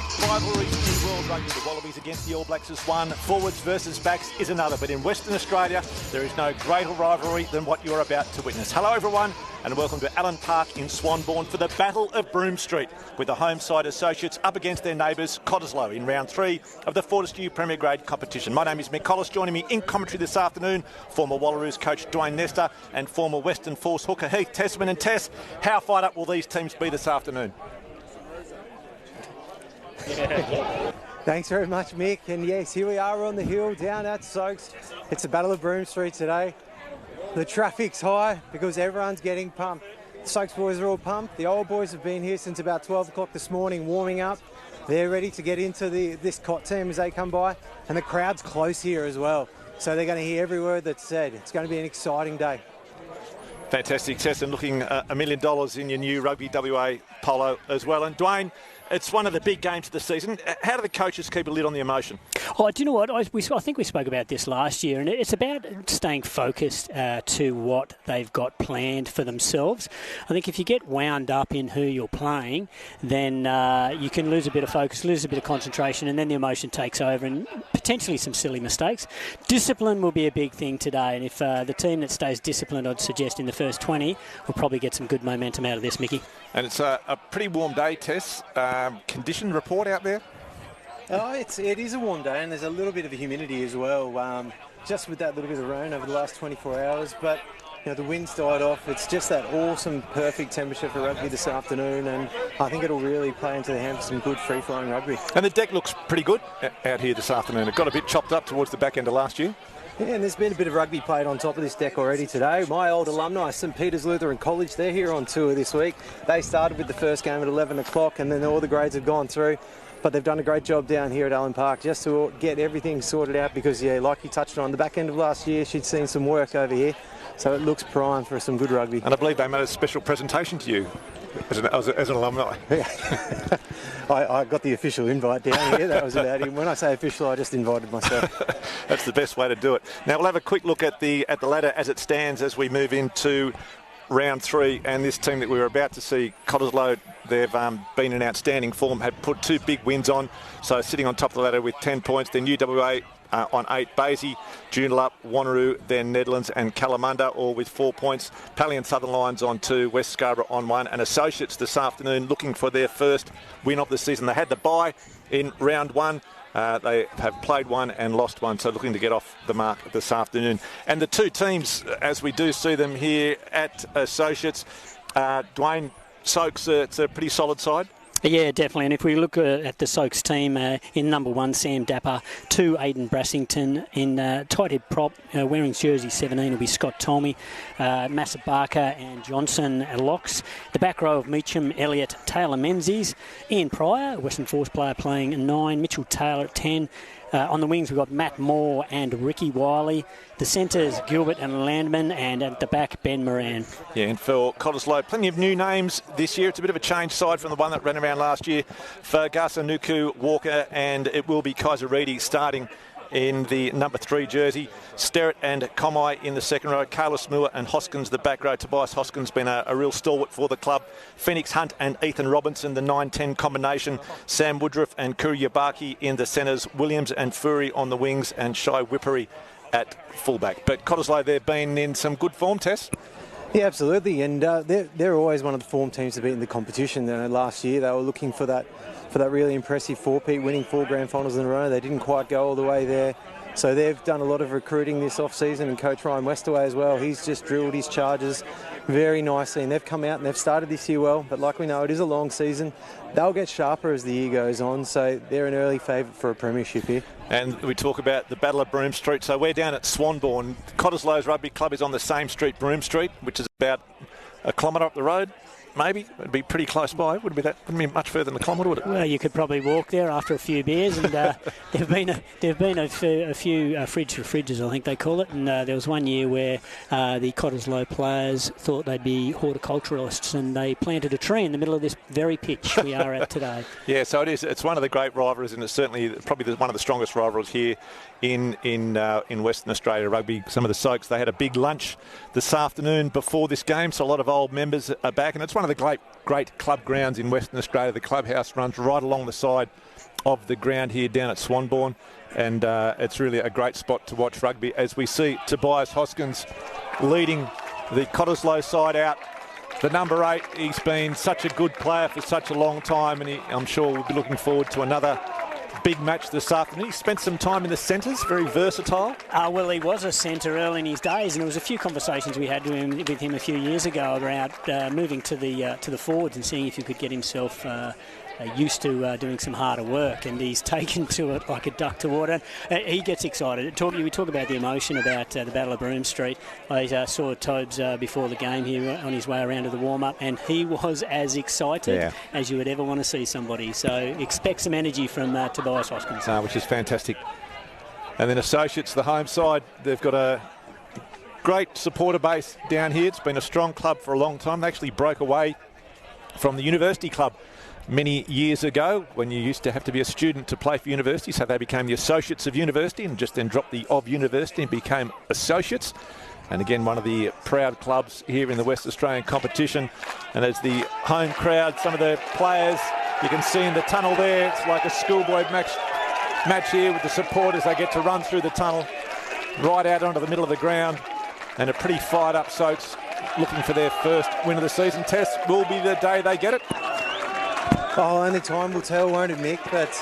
great rivalries in world rugby. The Wallabies against the All Blacks is one, forwards versus backs is another. But in Western Australia, there is no greater rivalry than what you're about to witness. Hello everyone, and welcome to Allen Park in Swanbourne for the Battle of Broome Street, with the home side Associates up against their neighbours Cottesloe in round 3 of the Fortescue Premier Grade competition. My name is Mick Collis. Joining me in commentary this afternoon, former Wallaroos coach Dwayne Nesta and former Western Force hooker Heath Tessman. And Tess, how fired up will these teams be this afternoon? Thanks very much, Mick. And yes, here we are on the hill down at Soaks. It's the Battle of Broome Street today. The traffic's high because everyone's getting pumped. The Soaks boys are all pumped. The old boys have been here since about 12 o'clock this morning warming up. They're ready to get into this Cott team as they come by. And the crowd's close here as well. So they're going to hear every word that's said. It's going to be an exciting day. Fantastic, Tess, and looking $1 million in your new Rugby WA polo as well. And Dwayne, it's one of the big games of the season. How do the coaches keep a lid on the emotion? Oh, do you know what? I think we spoke about this last year, and it's about staying focused to what they've got planned for themselves. I think if you get wound up in who you're playing, then you can lose a bit of focus, lose a bit of concentration, and then the emotion takes over and potentially some silly mistakes. Discipline will be a big thing today, and if the team that stays disciplined, I'd suggest in the first 20, will probably get some good momentum out of this, Mickey. And it's a pretty warm day, Tess. Condition report out there? Oh, it is a warm day, and there's a little bit of humidity as well, just with that little bit of rain over the last 24 hours. But the wind's died off. It's just that awesome, perfect temperature for rugby this afternoon, and I think it'll really play into the hand for some good free-flowing rugby. And the deck looks pretty good out here this afternoon. It got a bit chopped up towards the back end of last year. Yeah, and there's been a bit of rugby played on top of this deck already today. My old alumni, St Peter's Lutheran College, they're here on tour this week. They started with the first game at 11 o'clock, and then all the grades have gone through. But they've done a great job down here at Allen Park just to get everything sorted out because, like you touched on, the back end of last year, she'd seen some work over here. So it looks prime for some good rugby. And I believe they made a special presentation to you as an alumni. Yeah. I got the official invite down here. That was about it. When I say official, I just invited myself. That's the best way to do it. Now we'll have a quick look at the ladder as it stands as we move into round 3, and this team that we were about to see, Cottesloe, they've been in outstanding form, have put 2 big wins on, so sitting on top of the ladder with 10 points. Then UWA on 8, Basie, Joondalup, Wanneroo, then Netherlands and Kalamunda, all with 4 points. Pally and Southern Lions on 2, West Scarborough on 1, and Associates this afternoon looking for their first win of the season. They had the bye in round 1. They have played 1 and lost 1, so looking to get off the mark this afternoon. And the 2 teams, as we do see them here at Associates, Dwayne, Soaks, it's a pretty solid side. Yeah, definitely. And if we look at the Soaks team, in number 1, Sam Dapper, 2, Aidan Brassington, in tight head prop, wearing jersey 17 will be Scott Tolmie, Massa Barker and Johnson locks. The back row of Meacham, Elliott, Taylor Menzies, Ian Pryor, Western Force player, playing 9, Mitchell Taylor at 10. On the wings, we've got Matt Moore and Ricky Wiley. The centres, Gilbert and Landman, and at the back, Ben Moran. Yeah, and for Cottesloe, plenty of new names this year. It's a bit of a change side from the one that ran around last year. For Gasa Nuku, Walker, and it will be Kaiser Reedy starting in the number 3 jersey. Sterrett and Comai in the second row. Carlos Moore and Hoskins the back row. Tobias Hoskins been a real stalwart for the club. Phoenix Hunt and Ethan Robinson, the 9-10 combination. Sam Woodruff and Kuryabaki in the centres. Williams and Fury on the wings, and Shai Whippery at fullback. But Cottesloe, they've been in some good form, Tess. Yeah, absolutely, and they're always one of the form teams to beat in the competition. Last year they were looking for that really impressive 4-peat, winning 4 grand finals in a row. They didn't quite go all the way there. So they've done a lot of recruiting this off-season, and Coach Ryan Westaway as well. He's just drilled his charges very nicely, and they've come out and they've started this year well. But like we know, it is a long season. They'll get sharper as the year goes on, so they're an early favourite for a premiership here. And we talk about the Battle of Broome Street. So we're down at Swanbourne. Cottesloe's Rugby Club is on the same street, Broome Street, which is about a kilometre up the road. Maybe it'd be pretty close by. Wouldn't be much further than a kilometre, would it? Well, you could probably walk there after a few beers, and there've been a few fridge for fridges, I think they call it. And there was one year where the Cottesloe players thought they'd be horticulturalists, and they planted a tree in the middle of this very pitch we are at today. Yeah, so it is. It's one of the great rivalries, and it's certainly probably one of the strongest rivalries here in Western Australia rugby. Some of the Soaks, they had a big lunch this afternoon before this game, so a lot of old members are back, and it's one of the great club grounds in Western Australia. The clubhouse runs right along the side of the ground here down at Swanbourne, and it's really a great spot to watch rugby as we see Tobias Hoskins leading the Cottesloe side out. The number 8, he's been such a good player for such a long time, and I'm sure we'll be looking forward to another big match this afternoon. He spent some time in the centres, very versatile. Well, he was a centre early in his days, and there was a few conversations we had with him a few years ago about moving to the forwards and seeing if he could get himself used to doing some harder work, and he's taken to it like a duck to water. He gets excited. We talk about the emotion about the Battle of Broome Street. I saw Tobes before the game here on his way around to the warm-up, and he was as excited as you would ever want to see somebody. So expect some energy from Tobias Hoskins. Which is fantastic. And then Associates, the home side, they've got a great supporter base down here. It's been a strong club for a long time. They actually broke away from the University Club many years ago when you used to have to be a student to play for university, so they became the Associates of University and just then dropped the of University and became Associates. And again, one of the proud clubs here in the West Australian competition. And as the home crowd, some of the players you can see in the tunnel there, it's like a schoolboy match here with the supporters. They get to run through the tunnel right out onto the middle of the ground, and a pretty fired up Soaks looking for their first win of the season. Test will be the day they get it. Oh, only time will tell, won't it, Mick? But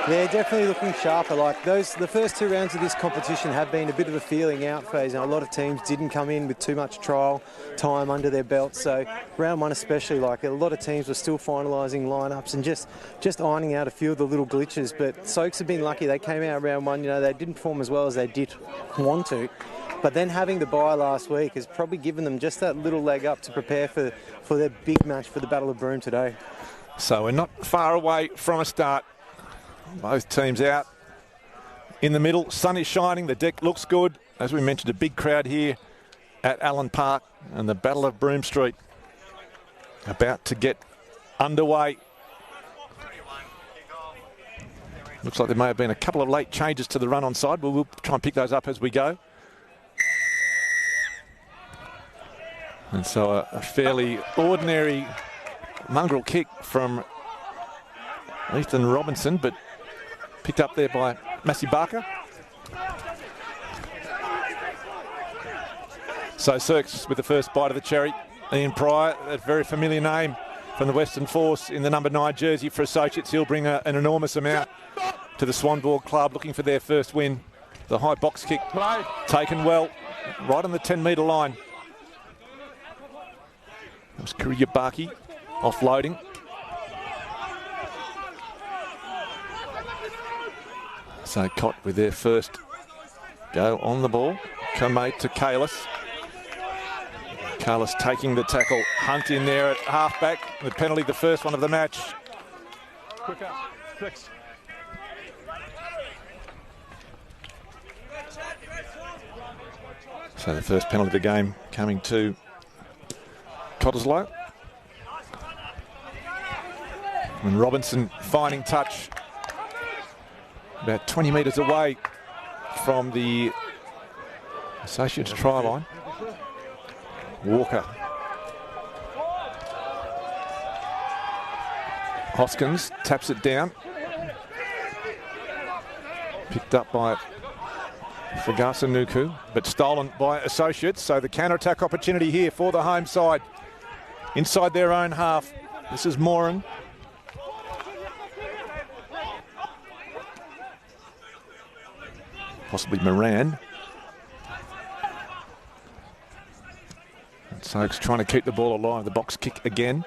they're definitely looking sharper. Like the first 2 rounds of this competition have been a bit of a feeling out phase, and a lot of teams didn't come in with too much trial time under their belt. So round 1 especially, like a lot of teams were still finalising lineups and just ironing out a few of the little glitches. But Soaks have been lucky. They came out round 1, they didn't perform as well as they did want to. But then having the bye last week has probably given them just that little leg up to prepare for their big match for the Battle of Broome today. So we're not far away from a start. Both teams out in the middle. Sun is shining. The deck looks good. As we mentioned, a big crowd here at Allen Park, and the Battle of Broome Street about to get underway. Looks like there may have been a couple of late changes to the run on side. We'll try and pick those up as we go. And so a fairly ordinary mongrel kick from Ethan Robinson, but picked up there by Massey Barker. So Cirques with the first bite of the cherry. Ian Pryor, a very familiar name from the Western Force in the number 9 jersey for Associates. He'll bring an enormous amount to the Swanbourne club, looking for their first win. The high box kick taken well, right on the 10-metre line. That was Kuriyabaki offloading. So Cott with their first go on the ball. Kamei to Kalis. Kalis taking the tackle. Hunt in there at halfback. The penalty, the first one of the match. Quicker, 6. So the first penalty of the game coming to Cottesloe. And Robinson finding touch about 20 metres away from the Associates try line. Walker. Hoskins taps it down. Picked up by Fagasa Nuku, but stolen by Associates. So the counter-attack opportunity here for the home side. Inside their own half. This is Moran. Possibly Moran. And Soaks trying to keep the ball alive. The box kick again.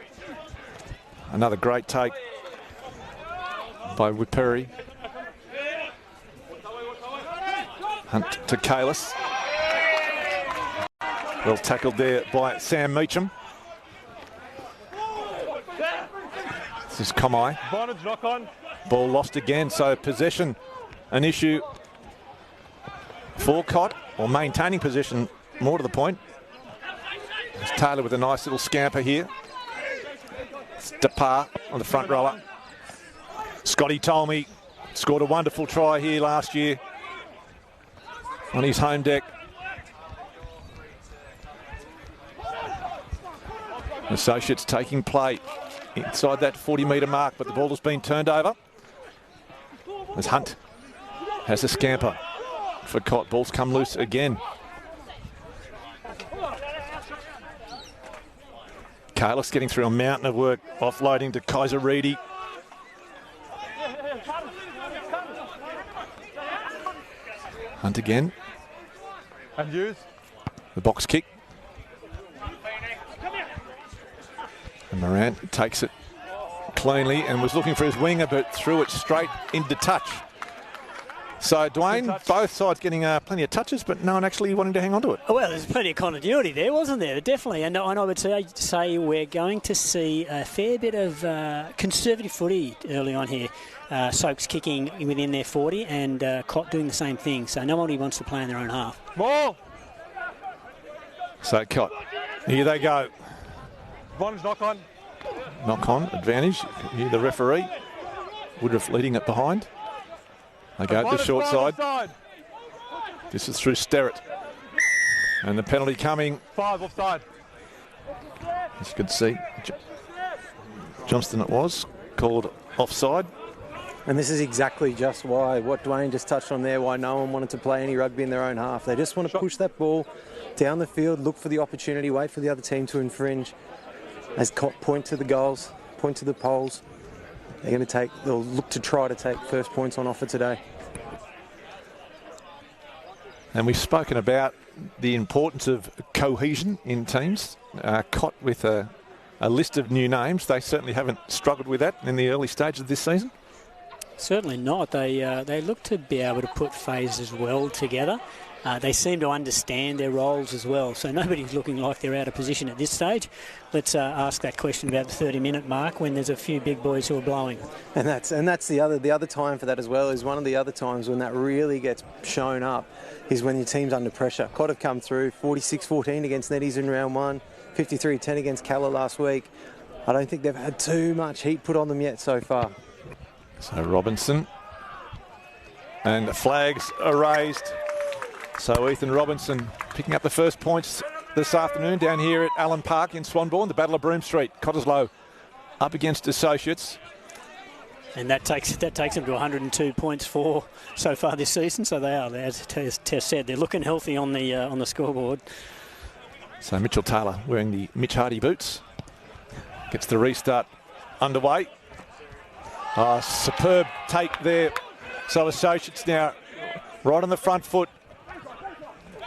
Another great take by Wiperi. Hunt to Kalis. Well tackled there by Sam Meacham. This is Kamei. Ball lost again, so possession an issue for Cott, or maintaining possession, more to the point. It's Taylor with a nice little scamper here. It's Depar on the front rower. Scotty Tolmie scored a wonderful try here last year on his home deck. Associates taking play inside that 40-metre mark, but the ball has been turned over. as Hunt has a scamper for Cott. Ball's come loose again. Carlos getting through a mountain of work, offloading to Kaiser Reedy. Hunt again. And use. The box kick. And Moran takes it cleanly and was looking for his winger, but threw it straight into touch. So, Dwayne, both sides getting plenty of touches, but no one actually wanting to hang on to it. Well, there's plenty of continuity there, wasn't there? Definitely. And I would say we're going to see a fair bit of conservative footy early on here. Soaks kicking within their 40 and Cott doing the same thing. So nobody wants to play in their own half. Ball. So, Cott, here they go. Advantage knock on. Knock on, advantage. Here the referee. Woodruff leading it behind. They go to the short side. This is through Sterrett. And the penalty coming. 5 offside. As you can see, Johnston it was, called offside. And this is exactly just why, what Dwayne just touched on there, why no one wanted to play any rugby in their own half. They just want to push that ball down the field, look for the opportunity, wait for the other team to infringe. As Cott point to the goals, point to the poles. They'll look to try to take first points on offer today. And we've spoken about the importance of cohesion in teams. Cott with a list of new names. They certainly haven't struggled with that in the early stages of this season. Certainly not. They look to be able to put phases well together. They seem to understand their roles as well, so nobody's looking like they're out of position at this stage. Let's ask that question about the 30-minute mark when there's a few big boys who are blowing. And that's the other time for that as well. Is one of the other times when that really gets shown up is when your team's under pressure. Cott have come through 46-14 against Netties in round 1, 53-10 against Calla last week. I don't think they've had too much heat put on them yet so far. So Robinson, and the flags are raised. So Ethan Robinson picking up the first points this afternoon down here at Allen Park in Swanbourne, the Battle of Broome Street. Cottesloe up against Associates. And that takes them to 102 points for so far this season. So they are, as Tess said, they're looking healthy on the scoreboard. So Mitchell Taylor wearing the Mitch Hardy boots. Gets the restart underway. Superb take there. So Associates now right on the front foot.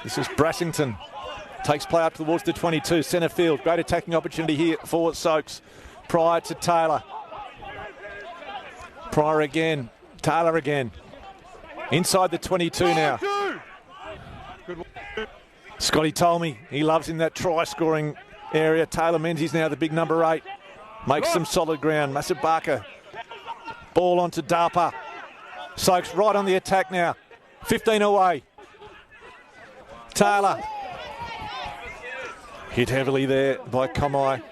This is Brassington. Takes play up towards the 22, centre field. Great attacking opportunity here for Soaks. Pryor to Taylor. Pryor again. Taylor again. Inside the 22 now. Scotty told me he loves in that try-scoring area. Taylor Menzies now the big number 8. Makes some solid ground. Masabaka. Ball onto Darpa. Soaks right on the attack now. 15 away. Taylor. Hit heavily there by Komai.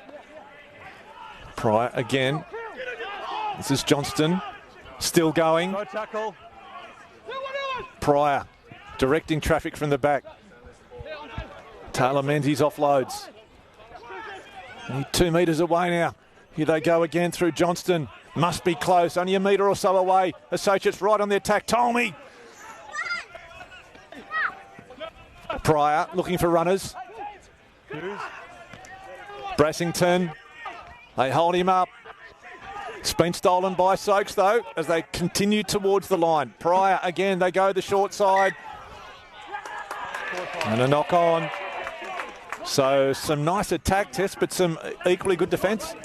Pryor again. This is Johnston. Still going. No tackle. Pryor directing traffic from the back. Taylor Menzies offloads. 2 metres away now. Here they go again through Johnston. Must be close. Only a metre or so away. Associates right on the attack. Tolmie. Pryor looking for runners. Brassington. They hold him up. It's been stolen by Soaks though as they continue towards the line. Pryor again. They go the short side. And a knock on. So some nice attack tests, but some equally good defence.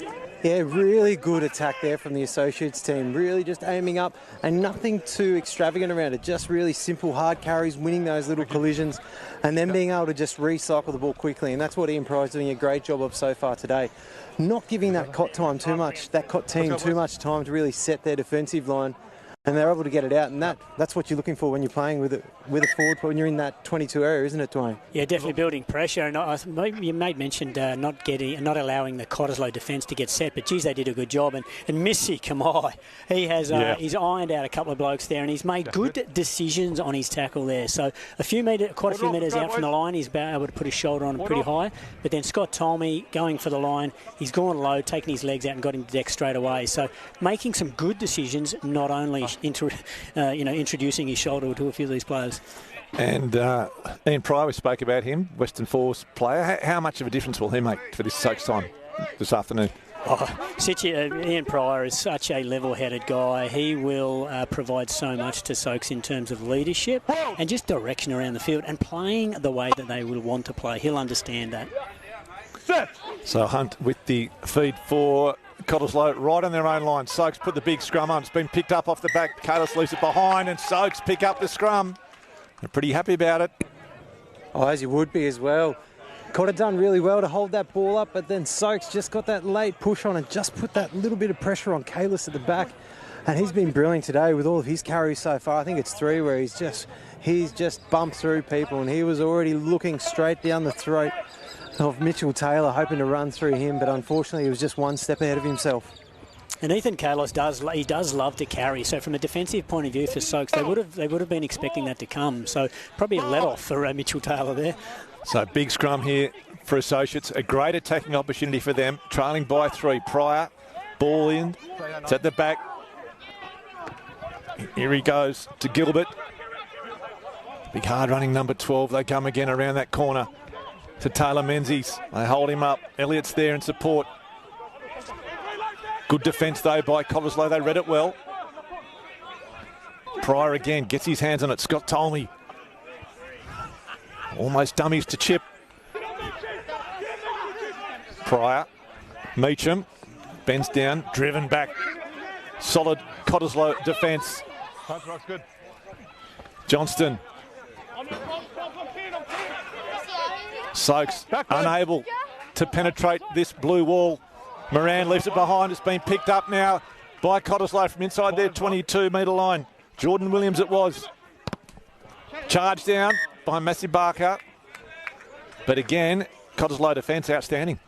Yeah, really good attack there from the Associates team. Really just aiming up and nothing too extravagant around it. Just really simple hard carries, winning those little collisions and then being able to just recycle the ball quickly. And that's what Ian Pryor's doing a great job of so far today. Not giving that Cott team too much time to really set their defensive line. And they're able to get it out, and that's what you're looking for when you're playing with a forward, when you're in that 22 area, isn't it, Dwayne? Yeah, definitely building pressure. And you mentioned not allowing the Cottesloe defence to get set, but geez, they did a good job. And Missy Kamai, he has he's ironed out a couple of blokes there, and he's made good decisions on his tackle there. So quite a few metres out from the line, he's able to put his shoulder on pretty high. But then Scott Tolmie going for the line, he's gone low, taking his legs out and got him to deck straight away. So making some good decisions, not only introducing his shoulder to a few of these players. And Ian Pryor, we spoke about him, Western Force player. How much of a difference will he make for this Soaks time this afternoon? Ian Pryor is such a level-headed guy. He will provide so much to Soaks in terms of leadership and just direction around the field and playing the way that they will want to play. He'll understand that. So Hunt with the feed for Cottesloe right on their own line. Soaks put the big scrum on. It's been picked up off the back. Cottesloe it behind and Soaks pick up the scrum. They're pretty happy about it. Oh, as you would be as well. Could have done really well to hold that ball up, but then Soaks just got that late push on and just put that little bit of pressure on Kalis at the back. And he's been brilliant today with all of his carries so far. I think it's 3 where he's just bumped through people, and he was already looking straight down the throat of Mitchell Taylor, hoping to run through him, but unfortunately he was just one step ahead of himself. And Ethan Kalis does love to carry. So from a defensive point of view for Soaks, they would have been expecting that to come. So probably a let-off for Mitchell Taylor there. So big scrum here for Associates. A great attacking opportunity for them. Trailing by 3. Pryor, ball in. It's at the back. Here he goes to Gilbert. Big hard running number 12. They come again around that corner to Taylor Menzies. They hold him up. Elliott's there in support. Good defence though by Cottesloe. They read it well. Pryor again gets his hands on it. Scott Tolmie. Almost dummies to Chip. Pryor. Meacham. Bends down. Driven back. Solid Cottesloe defence. Johnston. Soaks unable to penetrate this blue wall. Moran leaves it behind. It's been picked up now by Cottesloe from inside their 22-metre line. Jordan Williams it was. Charged down by Massey Barker. But again, Cottesloe defence outstanding.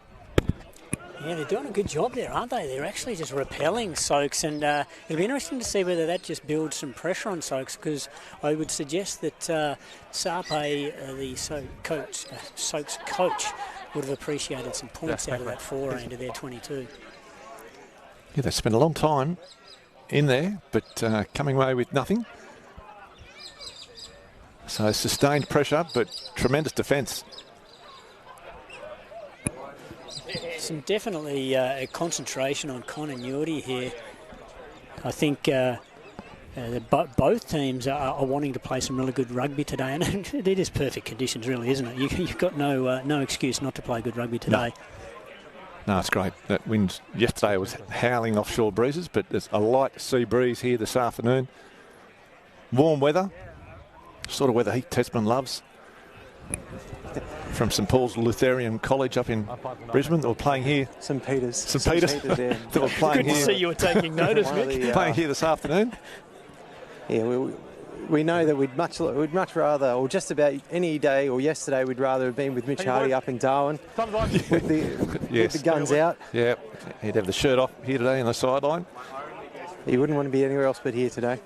Yeah, they're doing a good job there, aren't they? They're actually just repelling Soaks, and it'll be interesting to see whether that just builds some pressure on Soaks, because I would suggest that Sape, the Soaks coach, would have appreciated some points out of that foray into their 22. Yeah, they spent a long time in there, but coming away with nothing. So sustained pressure, but tremendous defence. Some definitely a concentration on continuity here. I think both teams are wanting to play some really good rugby today, and it is perfect conditions, really, isn't it? You've got no excuse not to play good rugby today. No, it's great. That wind yesterday was howling offshore breezes, but there's a light sea breeze here this afternoon. Warm weather, sort of weather Heath Testman loves. From St Paul's Lutheran College up in Brisbane. They were playing here. St Peter's. St Peter's. They were playing Good here. to see you were taking notice, Mick. Playing here this afternoon. Yeah, we know that we'd much rather, or just about any day or yesterday, we'd rather have been with Mitch Hardy up in Darwin with the guns out. Yeah, he'd have the shirt off here today on the sideline. He wouldn't want to be anywhere else but here today.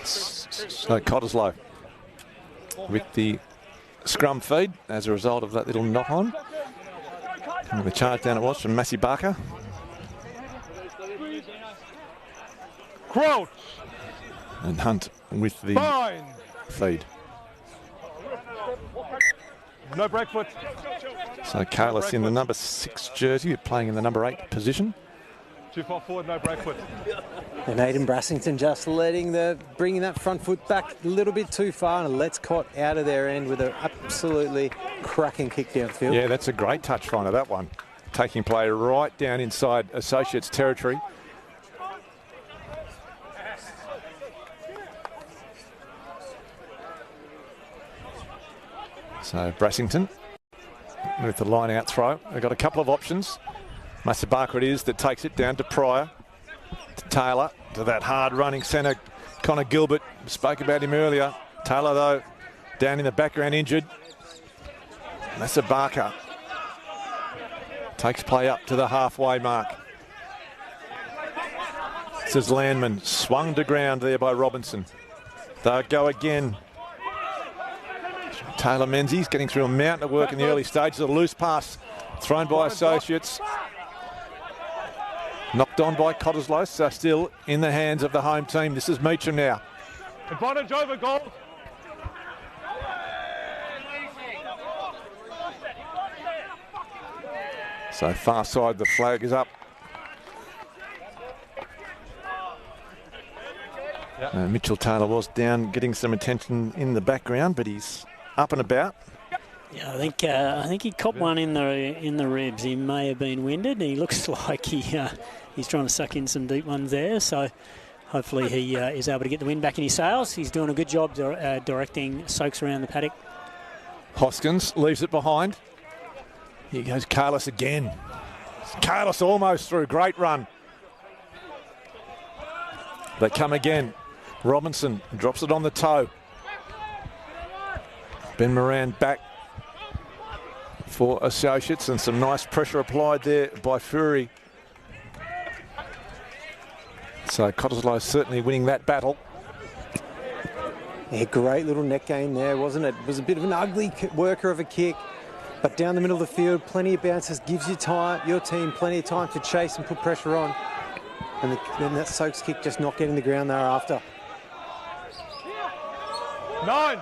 So Cottesloe with the scrum feed as a result of that little knock on. And the charge down it was from Massey Barker. Crouch. And Hunt with the feed. No break foot. So Kalis in the number 6 jersey, playing in the number 8 position. Too far forward, no break foot. And Aidan Brassington just bringing that front foot back a little bit too far, and lets Cott out of their end with an absolutely cracking kick downfield. Yeah, that's a great touch finder, that one. Taking play right down inside Associates territory. So Brassington with the line out throw. They've got a couple of options. Master Barker it is that takes it down to Pryor, to Taylor, to that hard running centre, Connor Gilbert. Spoke about him earlier. Taylor, though, down in the background injured. Master Barker takes play up to the halfway mark. This is Landman, swung to ground there by Robinson. They'll go again. Taylor Menzies getting through a mountain of work in the early stages. A loose pass thrown by Associates. Knocked on by Cottesloe, so still in the hands of the home team. This is Meacham now. Advantage over goal. So far side, the flag is up. Mitchell Taylor was down getting some attention in the background, but he's up and about. Yeah, I think he copped one in the ribs. He may have been winded. He looks like he's trying to suck in some deep ones there. So hopefully he is able to get the wind back in his sails. He's doing a good job directing Soaks around the paddock. Hoskins leaves it behind. Here goes Carlos again. Carlos almost through. Great run. They come again. Robinson drops it on the toe. Ben Moran back for Associates, and some nice pressure applied there by Fury. So Cottesloe certainly winning that battle. Yeah, great little net gain there, wasn't it? It was a bit of an ugly worker of a kick, but down the middle of the field, plenty of bounces, gives your team plenty of time to chase and put pressure on. And then that Soaks kick just not getting the ground thereafter. 9.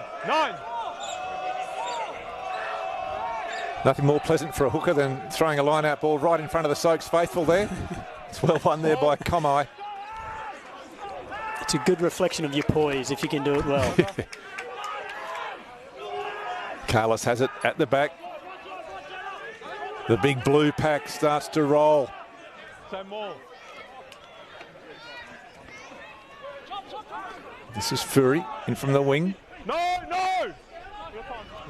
Nothing more pleasant for a hooker than throwing a line-out ball right in front of the Soaks faithful there. It's well won there by Comai. It's a good reflection of your poise if you can do it well. Carlos has it at the back. The big blue pack starts to roll. Same more. This is Fury in from the wing. No!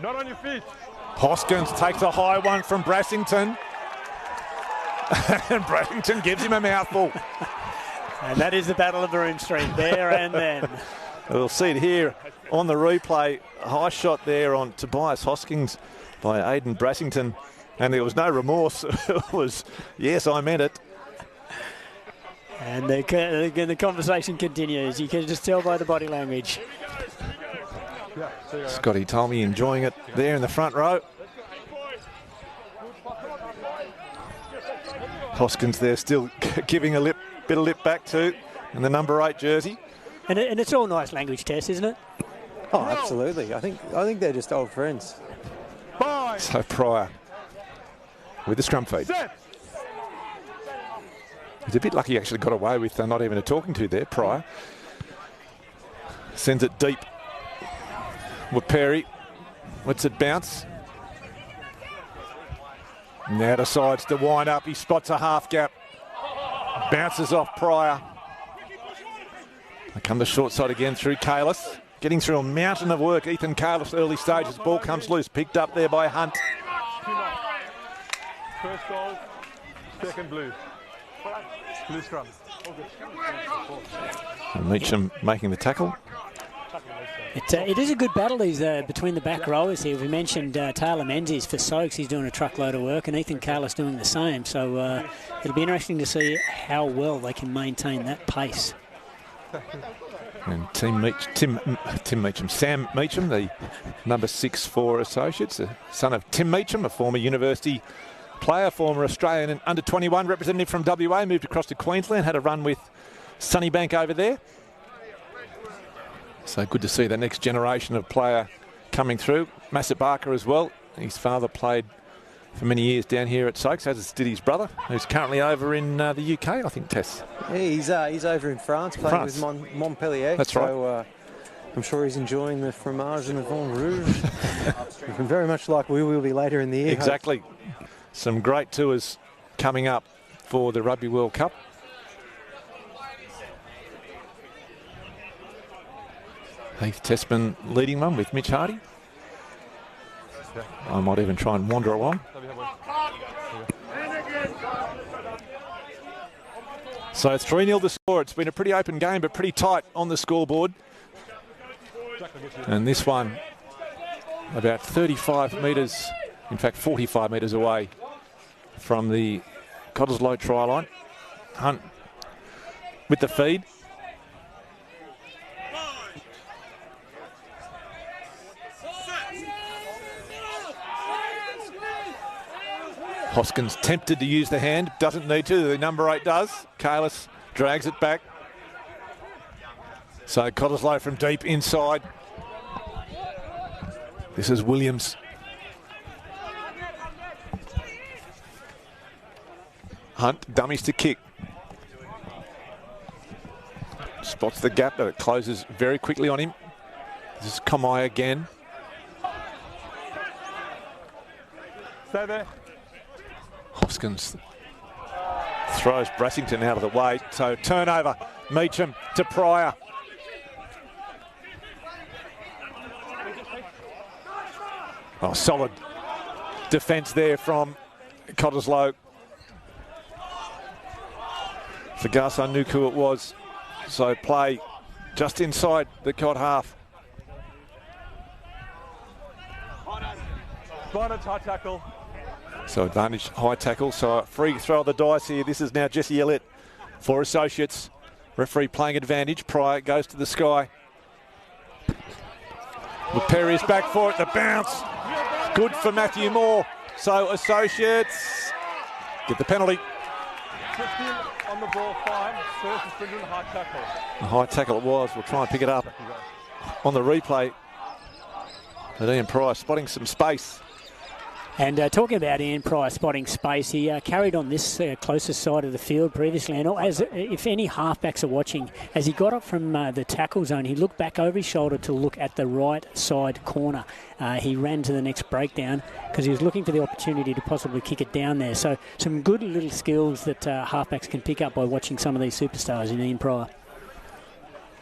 Not on your feet. Hoskins takes a high one from Brassington. And Brassington gives him a mouthful. And that is the battle of the Broom Street, there and then. We'll see it here on the replay. A high shot there on Tobias Hoskins by Aidan Brassington. And there was no remorse. It was, yes, I meant it. And the conversation continues. You can just tell by the body language. Scotty Tolmie enjoying it there in the front row. Hoskins there still giving a bit of lip back to in the number 8 jersey. And it's all nice language, Tess, isn't it? Oh, absolutely. I think they're just old friends. So Pryor with the scrum feed. He's a bit lucky he actually got away with not even a talking to there, Pryor. Sends it deep with Perry. Lets it bounce. Now decides to wind up. He spots a half gap. Bounces off Pryor. They come to short side again through Kalis. Getting through a mountain of work. Ethan Kalis early stages. Ball comes loose. Picked up there by Hunt. First goal, second blue. Blue scrum. And Meacham making the tackle. It is a good battle between the back rowers here. We mentioned Taylor Menzies for Soaks. He's doing a truckload of work, and Ethan Kalis doing the same. So it'll be interesting to see how well they can maintain that pace. And Sam Meacham, the number 6 for Associates, the son of Tim Meacham, a former university player, former Australian and under-21 representative from WA, moved across to Queensland, had a run with Sunnybank over there. So good to see the next generation of player coming through. Massett Barker as well. His father played for many years down here at Soaks, as did his brother, who's currently over in the UK, I think, Tess. Yeah, he's over in France playing with Montpellier. That's right. So I'm sure he's enjoying the fromage and the vin rouge. Very much like we will be later in the year. Exactly. Some great tours coming up for the Rugby World Cup. Heath Tessman leading one with Mitch Hardy. I might even try and wander along. So 3-0 the score. It's been a pretty open game, but pretty tight on the scoreboard. And this one about 35 metres, in fact 45 metres away from the Cottesloe try line. Hunt with the feed. Hoskins tempted to use the hand, doesn't need to, the number 8 does. Kalis drags it back. So Cottesloe from deep inside. This is Williams. Hunt dummies to kick. Spots the gap, but it closes very quickly on him. This is Kamai again. Stay there. Hoskins throws Brassington out of the way. So turnover, Meacham to Pryor. Oh, solid defence there from Cottesloe. Fagasa Nuku it was. So play just inside the Cod half. Advantage, high tackle. So advantage, high tackle. So a free throw of the dice here. This is now Jesse Elliott for Associates. Referee playing advantage. Pryor goes to the sky. Perry is back for it. The bounce. Good for Matthew Moore. So Associates get the penalty. 15 on the ball, 5. First is Brendan, high tackle. A high tackle it was. We'll try and pick it up on the replay. But Ian Pryor spotting some space. And talking about Ian Pryor spotting space, he carried on this closest side of the field previously. And as if any halfbacks are watching, as he got up from the tackle zone, he looked back over his shoulder to look at the right side corner. He ran to the next breakdown because he was looking for the opportunity to possibly kick it down there. So some good little skills that halfbacks can pick up by watching some of these superstars in Ian Pryor.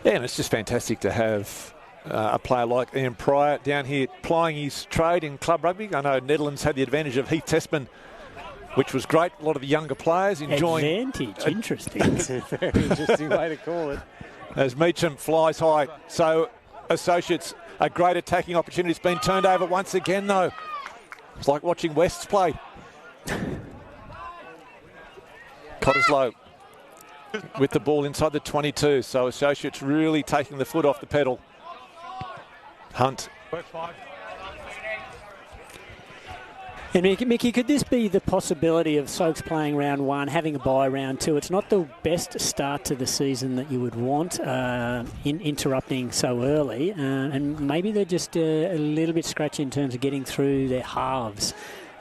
Yeah, and it's just fantastic to have a player like Ian Pryor down here plying his trade in club rugby. I know Netherlands had the advantage of Heath Tessman, which was great. A lot of the younger players enjoying... Advantage, interesting. It's a very interesting way to call it. As Meacham flies high. So Associates, a great attacking opportunity. It's been turned over once again, though. It's like watching Wests play. Cottesloe with the ball inside the 22. So Associates really taking the foot off the pedal. Hunt. And Mickey, could this be the possibility of Soaks playing round 1, having a bye round 2? It's not the best start to the season that you would want, in interrupting so early, and maybe they're just a little bit scratchy in terms of getting through their halves,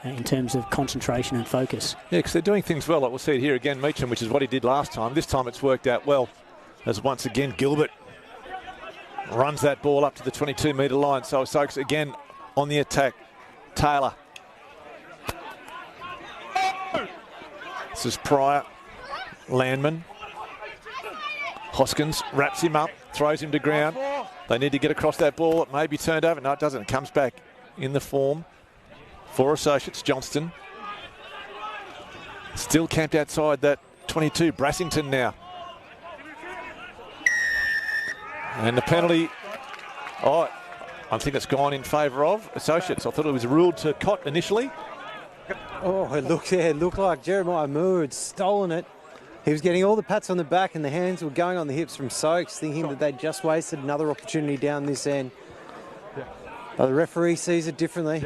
in terms of concentration and focus. Yeah, because they're doing things well. Like we'll see it here again, Meacham, which is what he did last time. This time it's worked out well, as once again Gilbert runs that ball up to the 22-metre line. So Soaks again on the attack. Taylor. This is Pryor. Landman. Hoskins wraps him up, throws him to ground. They need to get across that ball. It may be turned over. No, it doesn't. It comes back in the form for Associates. Johnston. Still camped outside that 22. Brassington now. And the penalty, I think it's gone in favour of Associates. I thought it was ruled to Cott initially. Oh, it looked like Jeremiah Moore had stolen it. He was getting all the pats on the back and the hands were going on the hips from Soaks, thinking that they'd just wasted another opportunity down this end. But the referee sees it differently.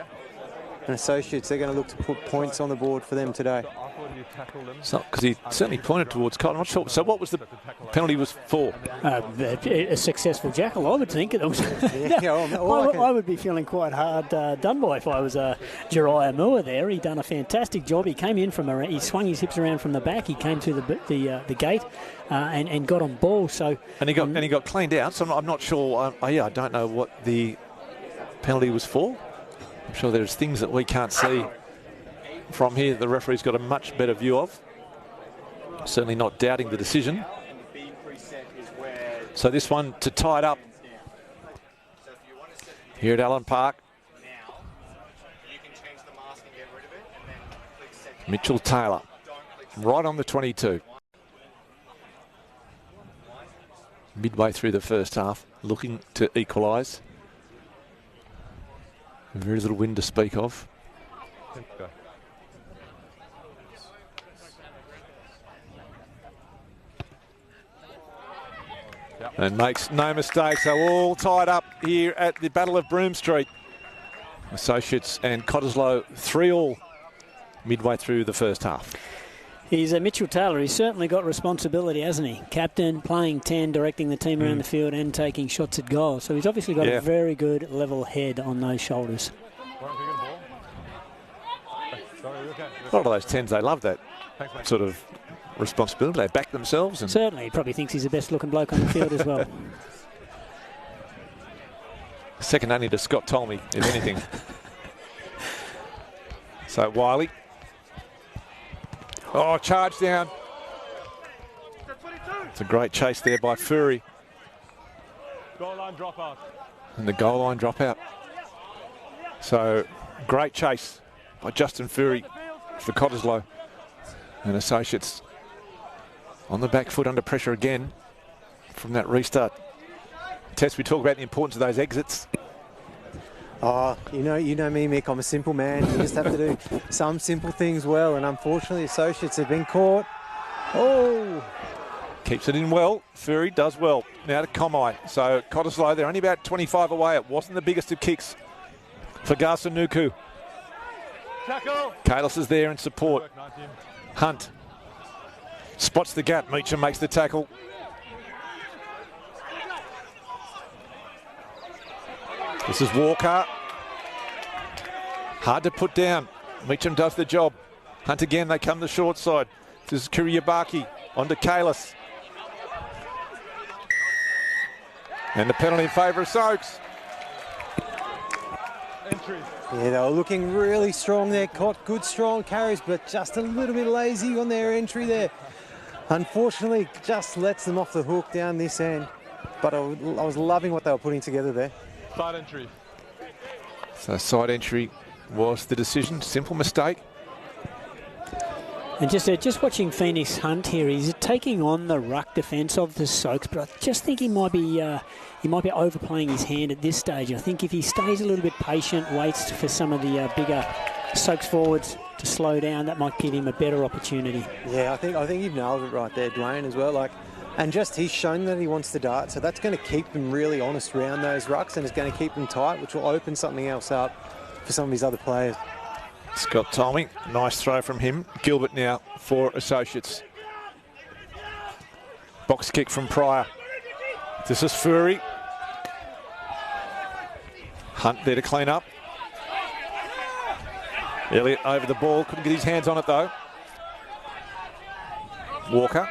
And Associates, they're going to look to put points on the board for them today. Because he certainly pointed towards Cott. I'm not sure. So what was the penalty was for? A successful jackal, I would think. It was I would be feeling quite hard done by if I was Jeremiah Moore there. He done a fantastic job. He came in from around, he swung his hips around from the back. He came through the gate and got on ball. So and he got cleaned out. So I'm not sure. I don't know what the penalty was for. I'm sure there's things that we can't see from here. The referee's got a much better view of. Certainly not doubting the decision. So this one to tie it up here at Allen Park. Mitchell Taylor right on the 22. Midway through the first half, looking to equalise. Very little wind to speak of. And makes no mistake, so all tied up here at the Battle of Broome Street. Associates and Cottesloe 3-3 midway through the first half. He's Mitchell Taylor. He's certainly got responsibility, hasn't he? Captain, playing 10, directing the team around the field and taking shots at goal. So he's obviously got a very good level head on those shoulders. A lot of those 10s, they love that sort of responsibility. They back themselves. And certainly, he probably thinks he's the best looking bloke on the field as well. Second only to Scott Tolmie, if anything. So Wiley. Oh, charge down. It's a great chase there by Fury. Goal line dropout. And the goal line dropout. So great chase by Justin Fury for Cottesloe. And Associates on the back foot under pressure again from that restart. Tess, we talk about the importance of those exits. Oh, you know me, Mick. I'm a simple man. You just have to do some simple things well, and unfortunately, Associates have been caught. Oh! Keeps it in well. Fury does well. Now to Comai. So Cottesloe, they're only about 25 away. It wasn't the biggest of kicks for Garza Nuku. Kalis is there in support. Hunt spots the gap. Meacham makes the tackle. This is Walker. Hard to put down. Meacham does the job. Hunt again, they come the short side. This is Kuryabaki onto Kalis. And the penalty in favour of Soaks. Yeah, they were looking really strong there. Caught good strong carries, but just a little bit lazy on their entry there. Unfortunately, just lets them off the hook down this end. But I was loving what they were putting together there. Side entry. So side entry was the decision. Simple mistake. And just watching Phoenix Hunt here, he's taking on the ruck defence of the Soaks, but I just think he might be overplaying his hand at this stage. I think if he stays a little bit patient, waits for some of the bigger Soaks forwards to slow down, that might give him a better opportunity. Yeah, I think you've nailed it right there, Dwayne, as well. And just he's shown that he wants to dart, so that's going to keep them really honest around those rucks, and it's going to keep them tight, which will open something else up for some of his other players. Scott Tolmie, nice throw from him. Gilbert now for Associates. Box kick from Pryor. This is Fury. Hunt there to clean up. Elliott over the ball, couldn't get his hands on it though. Walker.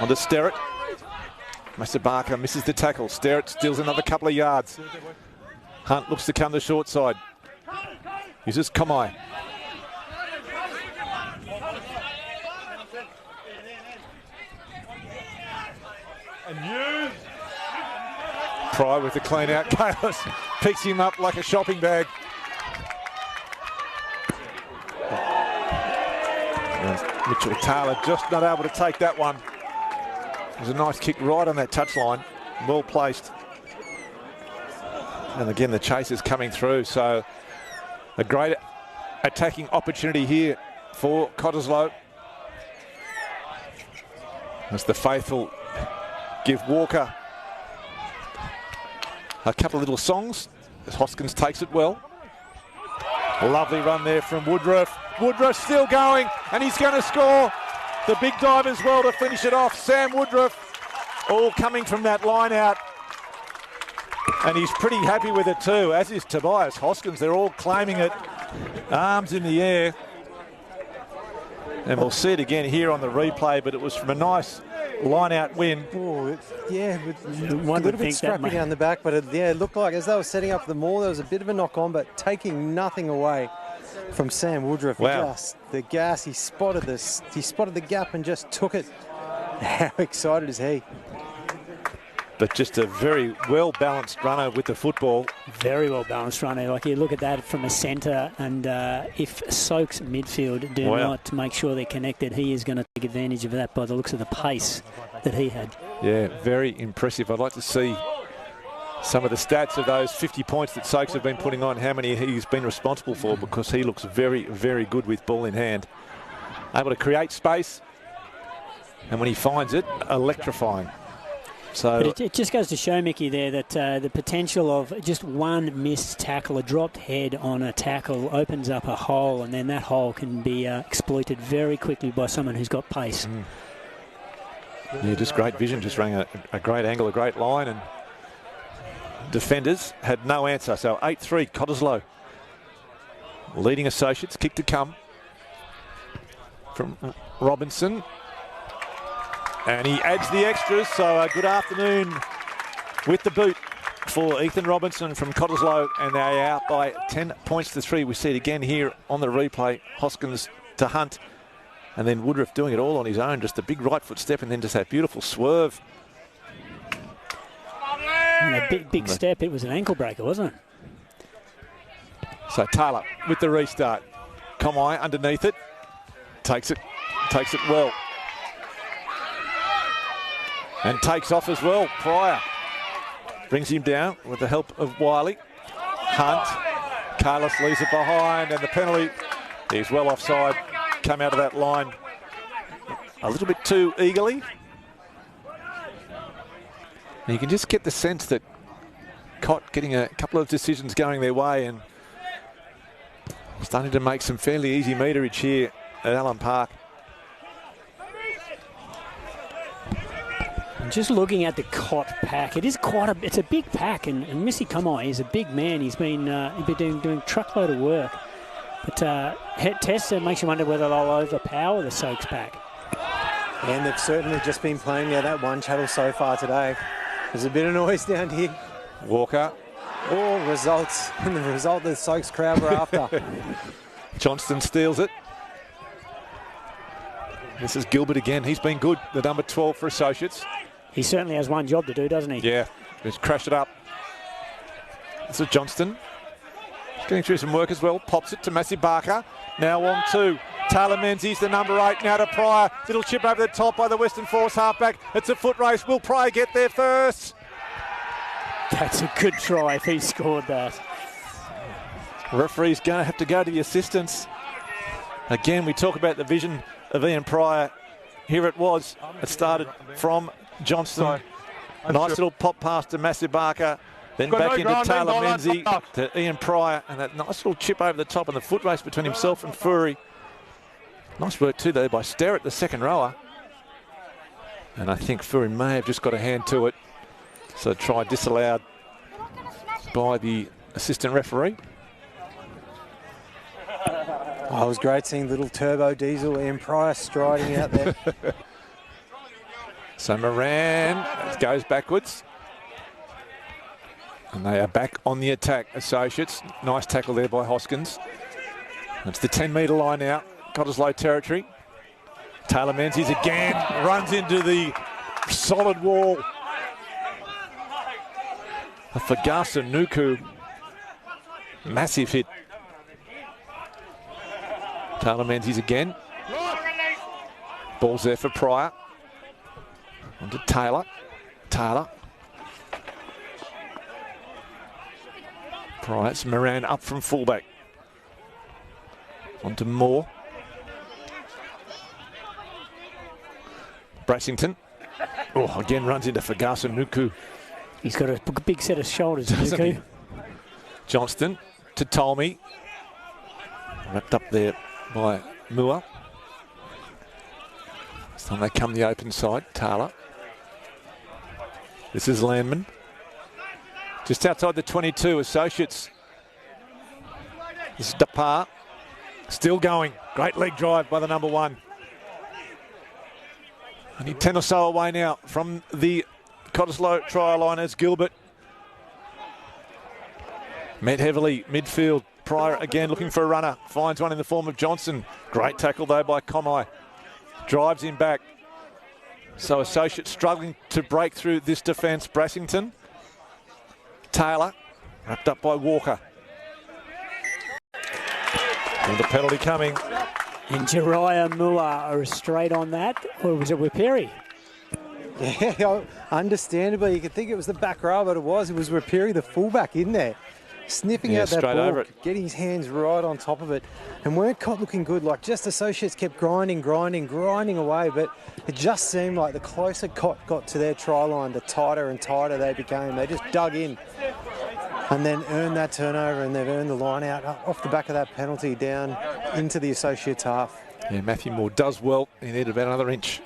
Onto Sterrett. Masabaka misses the tackle. Sterrett steals another couple of yards. Hunt looks to come the short side. Uses Comai. Pryor with the clean out. Kalis picks him up like a shopping bag. And Mitchell Taylor just not able to take that one. It was a nice kick right on that touchline. Well placed. And again, the chase is coming through. So a great attacking opportunity here for Cottesloe. As the faithful give Walker a couple of little songs as Hoskins takes it well. Lovely run there from Woodruff. Woodruff still going, and he's going to score. The big dive as well to finish it off. Sam Woodruff, all coming from that line out. And he's pretty happy with it too, as is Tobias Hoskins. They're all claiming it, arms in the air. And we'll see it again here on the replay, but it was from a nice line-out win. Oh, yeah, a little bit scrappy down the back, but it looked like as they were setting up for the maul, there was a bit of a knock-on, but taking nothing away from Sam Woodruff. Wow. Just the gas, he spotted the gap and just took it. How excited is he? But just a very well-balanced runner with the football. Very well-balanced runner. Like, you look at that from a centre, and if Soaks midfield do not make sure they're connected, he is going to take advantage of that by the looks of the pace that he had. Yeah, very impressive. I'd like to see some of the stats of those 50 points that Soaks have been putting on, how many he's been responsible for, because he looks very, very good with ball in hand. Able to create space, and when he finds it, electrifying. So but it just goes to show, Mickey, there that the potential of just one missed tackle, a dropped head on a tackle, opens up a hole, and then that hole can be exploited very quickly by someone who's got pace. Yeah, just great vision, just ran a great angle, a great line, and defenders had no answer. So 8-3, Cottesloe. Leading Associates, kick to come from Robinson. And he adds the extras, so a good afternoon with the boot for Ethan Robinson from Cottesloe, and they're out by 10 points to 3. We see it again here on the replay. Hoskins to Hunt, and then Woodruff doing it all on his own. Just a big right foot step and then just that beautiful swerve. And a big step. It was an ankle breaker, wasn't it? So Taylor with the restart. Comai underneath it. Takes it well. And takes off as well. Pryor brings him down with the help of Wiley. Hunt. Carlos leaves it behind, and the penalty. He's well offside. Come out of that line a little bit too eagerly. And you can just get the sense that Cott getting a couple of decisions going their way and starting to make some fairly easy meterage here at Allen Park. Just looking at the Cott pack, it's a big pack, and Missy Kamai is a big man. He's been doing truckload of work, but Tessa makes you wonder whether they'll overpower the Soaks pack. And they've certainly just been playing that one chattel so far today. There's a bit of noise down here. Walker. All results, and the result the Soaks crowd were after. Johnston steals it. This is Gilbert again. He's been good, the number 12 for Associates. He certainly has one job to do, doesn't he? Yeah, just crashed it up. This is Johnston. He's getting through some work as well. Pops it to Massey Barker. Now on to Taylor Menzies, the number 8. Now to Pryor. Little chip over the top by the Western Force halfback. It's a foot race. Will Pryor get there first? That's a good try if he scored that. The referee's going to have to go to the assistants. Again, we talk about the vision of Ian Pryor. Here it was. It started from Johnston. Nice little pop pass to Massey Barker. Then back into Taylor Menzies to Ian Pryor. And that nice little chip over the top and the foot race between himself and Fury. Nice work too, though, by Sterrett, the second rower. And I think Fury may have just got a hand to it. So try disallowed by the assistant referee. Oh, it was great seeing little turbo diesel Ian Pryor striding out there. So Moran goes backwards. And they are back on the attack, Associates. Nice tackle there by Hoskins. It's the 10-metre line now. Cottesloe territory. Taylor Menzies again runs into the solid wall. Fagasa Nuku. Massive hit. Taylor Menzies again. Ball's there for Pryor. On to Taylor. Taylor. Pryor. It's Moran up from fullback. On to Moore. Brassington. Oh, again runs into Fagasa Nuku. He's got a big set of shoulders, Nuku. Johnston to Tolmy. Wrapped up there by Moore. This time they come the open side. Taylor. This is Landman. Just outside the 22, Associates. This is Depar. Still going. Great leg drive by the number 1. Only 10 or so away now from the Cottesloe trial liners. Gilbert. Met heavily midfield. Pryor again looking for a runner. Finds one in the form of Johnson. Great tackle though by Comai. Drives him back. So Associates struggling to break through this defence. Brassington. Taylor. Wrapped up by Walker. And the penalty coming. And Jariah Moore are straight on that. Or was it Wiperi? Yeah, understandably, you could think it was the back row, but it was Wiperi, the fullback, in there. sniffing out that straight ball, over it. getting his hands right on top of it, and weren't caught looking good. Like, just Associates kept grinding away, but it just seemed like the closer Cott got to their try line, the tighter and tighter they became. They just dug in and then earned that turnover, and they've earned the line out off the back of that penalty down into the Associates half. Yeah, Matthew Moore does well. He needed about another inch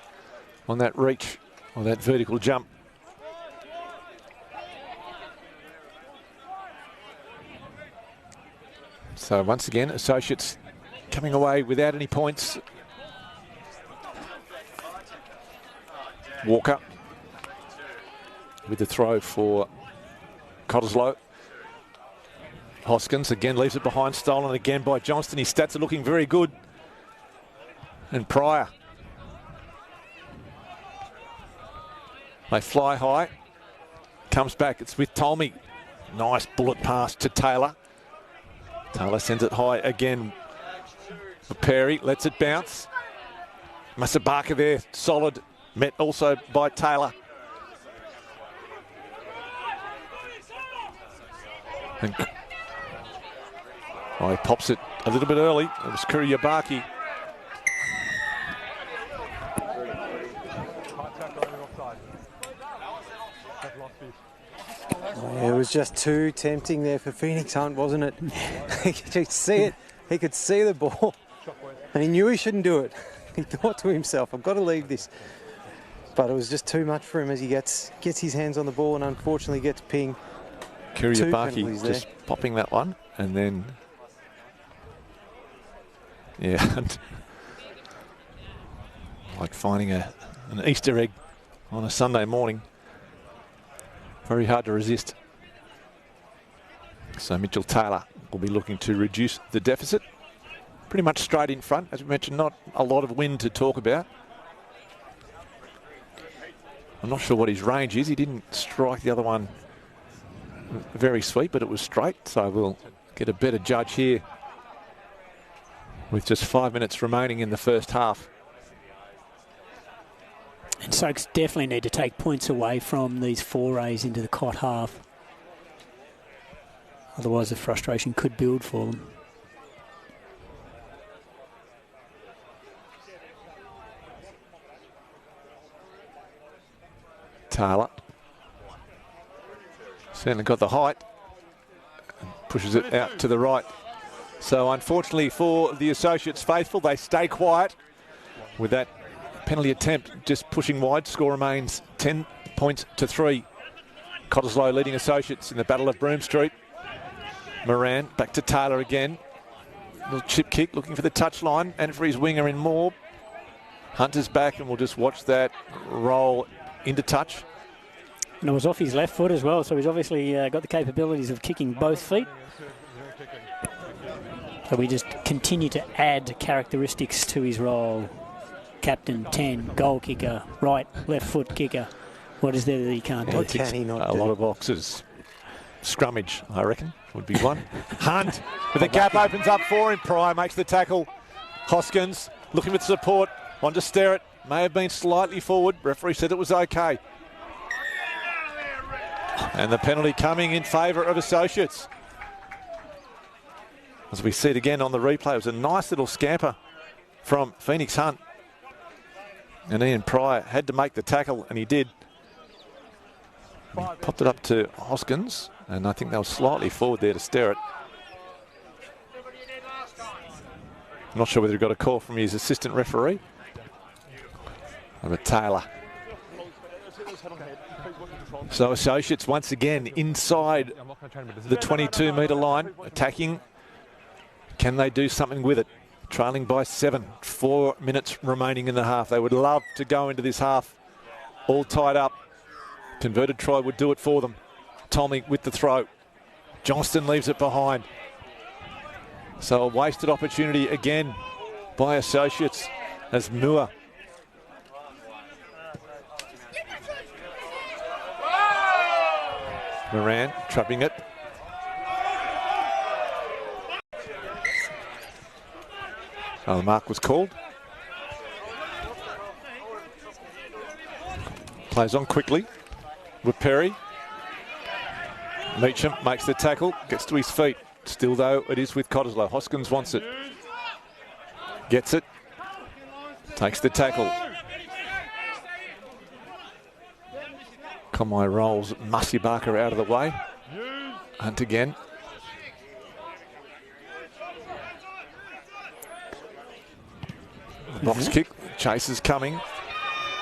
on that reach, or that vertical jump. So once again, Associates coming away without any points. Walker with the throw for Cottesloe. Hoskins again leaves it behind, stolen again by Johnston. His stats are looking very good. And Pryor. They fly high. Comes back, it's with Tolmie. Nice bullet pass to Taylor. Taylor sends it high again. Perry lets it bounce. Masabaka there, solid. Met also by Taylor. And he pops it a little bit early. It was Kuryabaki. It was just too tempting there for Phoenix Hunt, wasn't it? He could see it. He could see the ball, and he knew he shouldn't do it. He thought to himself, "I've got to leave this." But it was just too much for him as he gets his hands on the ball and unfortunately gets pinged. Kuryabaki just popping that one, and then like finding an Easter egg on a Sunday morning. Very hard to resist. So Mitchell Taylor will be looking to reduce the deficit. Pretty much straight in front, as we mentioned, not a lot of wind to talk about. I'm not sure what his range is. He didn't strike the other one very sweet, but it was straight. So we'll get a better judge here with just 5 minutes remaining in the first half. And Soaks definitely need to take points away from these forays into the Cott half. Otherwise the frustration could build for them. Taylor certainly got the height and pushes it out to the right. So unfortunately for the Associates faithful, they stay quiet with that penalty attempt just pushing wide. Score remains 10 points to 3. Cottesloe leading Associates in the Battle of Broome Street. Moran back to Taylor again. Little chip kick looking for the touchline and for his winger in Moore. Hunter's back and we'll just watch that roll into touch. And it was off his left foot as well, so he's obviously got the capabilities of kicking both feet. So we just continue to add characteristics to his role. Captain, 10, goal kicker, right, left foot kicker. What is there that he can't do? What can he not do? A lot of boxes. Scrummage, I reckon, would be one. Hunt with the gap opens up for him. Pryor makes the tackle. Hoskins looking with support. On to Sterrett. May have been slightly forward. Referee said it was okay. And the penalty coming in favour of Associates. As we see it again on the replay, it was a nice little scamper from Phoenix Hunt. And Ian Pryor had to make the tackle, and he did. He popped it up to Hoskins, and I think they were slightly forward there to Sterrett. I'm not sure whether he got a call from his assistant referee. But Taylor. So Associates once again inside the 22-metre line, attacking. Can they do something with it? Trailing by 7, 4 minutes remaining in the half. They would love to go into this half all tied up. Converted try would do it for them. Tolmie with the throw. Johnston leaves it behind. So a wasted opportunity again by Associates as Moore. Moran trapping it. Oh, the mark was called. Plays on quickly with Perry. Meacham makes the tackle, gets to his feet. Still, though, it is with Cottesloe. Hoskins wants it. Gets it. Takes the tackle. Conway rolls Mussy Barker out of the way. Hunt again. Box kick. Chase is coming.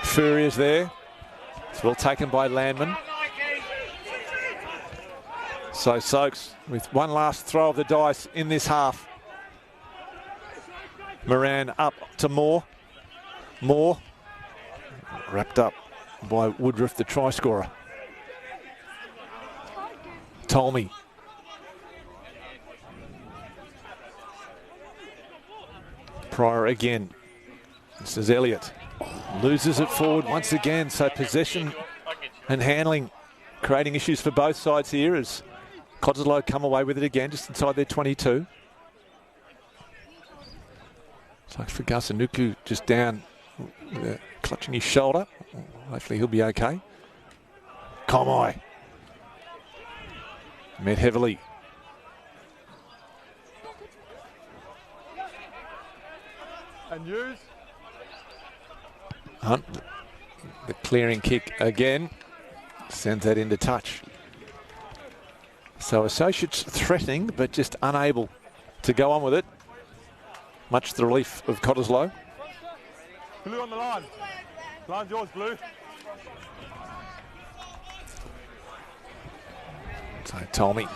Fury is there. It's well taken by Landman. So Soaks with one last throw of the dice in this half. Moran up to Moore. Moore wrapped up by Woodruff, the try scorer. Tolmie. Pryor again. This is Elliott. Loses it forward once again. So possession and handling creating issues for both sides here as Cottesloe come away with it again just inside their 22. Sucks for Gasanuku just down, clutching his shoulder. Hopefully he'll be okay. Komai. Met heavily. And use. Hunt, the clearing kick again. Sends that into touch. So Associates threatening, but just unable to go on with it. Much to the relief of Cottesloe. Blue on the line. Line's yours, Blue. So Tolmie.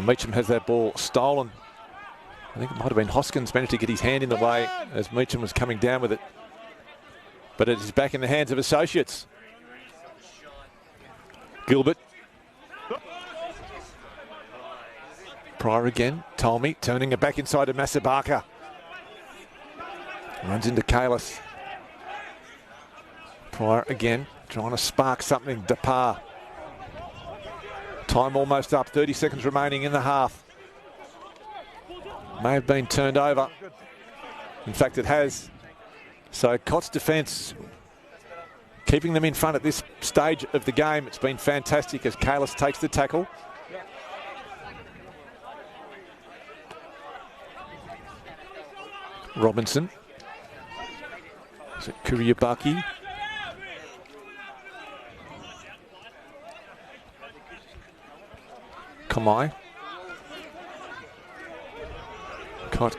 Meacham has that ball stolen. I think it might have been Hoskins managed to get his hand in the way as Meacham was coming down with it. But it is back in the hands of Associates. Gilbert. Pryor again. Tolmie turning it back inside to Masabaka. Runs into Kalis. Pryor again trying to spark something. Depar. Time almost up. 30 seconds remaining in the half. May have been turned over. In fact, it has. So Cott's defence keeping them in front at this stage of the game. It's been fantastic as Kalis takes the tackle. Robinson. Is it Kuriabaki? Kamai.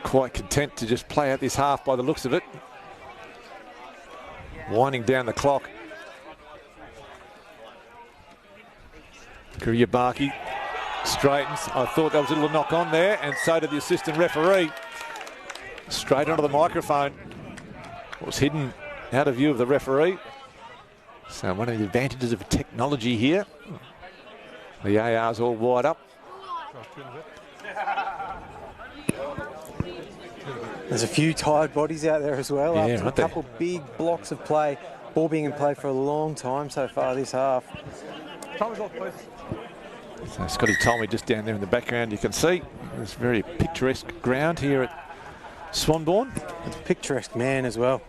Quite content to just play out this half by the looks of it. Winding down the clock. Kuriabaki straightens. I thought there was a little knock on there, and so did the assistant referee. Straight onto the microphone. It was hidden out of view of the referee. So one of the advantages of technology here. The AR's all wide up. There's a few tired bodies out there as well. Yeah, after a couple big blocks of play. Ball being in play for a long time so far this half. So Scotty Tolmie just down there in the background. You can see this very picturesque ground here at Swanbourne. It's a picturesque man as well.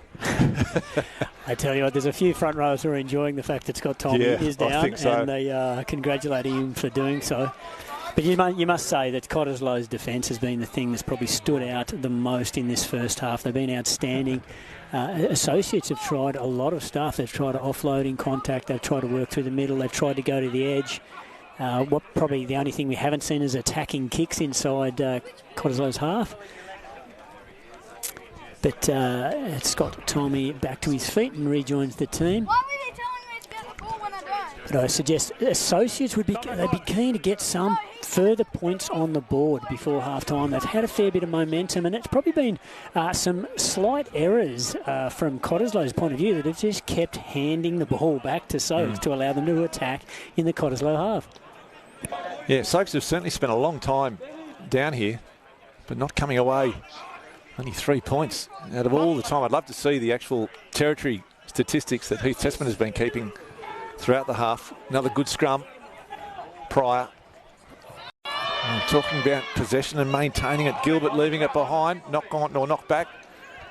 I tell you what, there's a few front rows who are enjoying the fact that Scott Tolmie is down, I think so. and they are congratulating him for doing so. But you must say that Cottesloe's defence has been the thing that's probably stood out the most in this first half. They've been outstanding. Associates have tried a lot of stuff. They've tried to offload in contact. They've tried to work through the middle. They've tried to go to the edge. Probably the only thing we haven't seen is attacking kicks inside Cottesloe's half. But Scott Tolmie back to his feet and rejoins the team. Why were they telling me to get the ball when I don't? But I suggest Associates they'd be keen to get some further points on the board before half-time. They've had a fair bit of momentum, and it's probably been some slight errors from Cottesloe's point of view that have just kept handing the ball back to Soaks to allow them to attack in the Cottesloe half. Yeah, Soaks have certainly spent a long time down here, but not coming away. Only 3 points out of all the time. I'd love to see the actual territory statistics that Heath Testman has been keeping throughout the half. Another good scrum. Pryor. Talking about possession and maintaining it. Gilbert leaving it behind. Knock on or knock back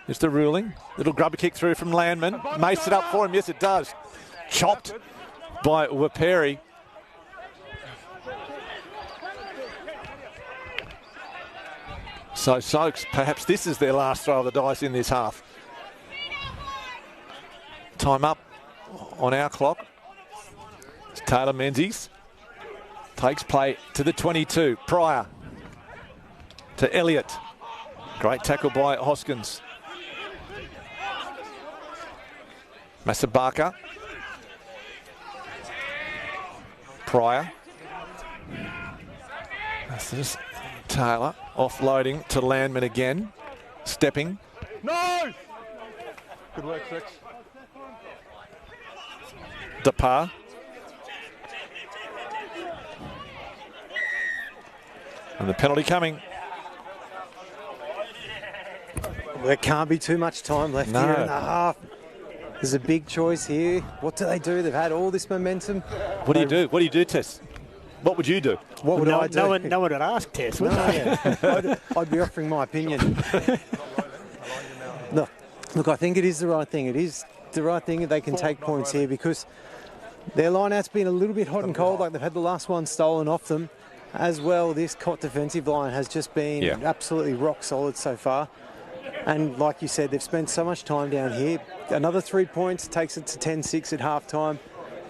is the ruling. Little grubber kick through from Landman. Maced it up for him. Yes, it does. Chopped by Waperi. So Soaks, perhaps this is their last throw of the dice in this half. Time up on our clock. It's Taylor Menzies. Takes play to the 22. Pryor to Elliott. Great tackle by Hoskins. Masabaka. Pryor. This is Taylor offloading to Landman again. Stepping. No! Good work, Six. Depar. And the penalty coming. There can't be too much time left here in the half. There's a big choice here. What do they do? They've had all this momentum. What do you do? What do you do, Tess? What would you do? What would I do? No one would ask Tess, would they? I'd be offering my opinion. Look, I think it is the right thing. It is the right thing that they can take points here because their line-out's been a little bit hot and cold, like they've had the last one stolen off them. As well, this Cott defensive line has just been absolutely rock solid so far. And like you said, they've spent so much time down here. Another 3 points takes it to 10-6 at half-time,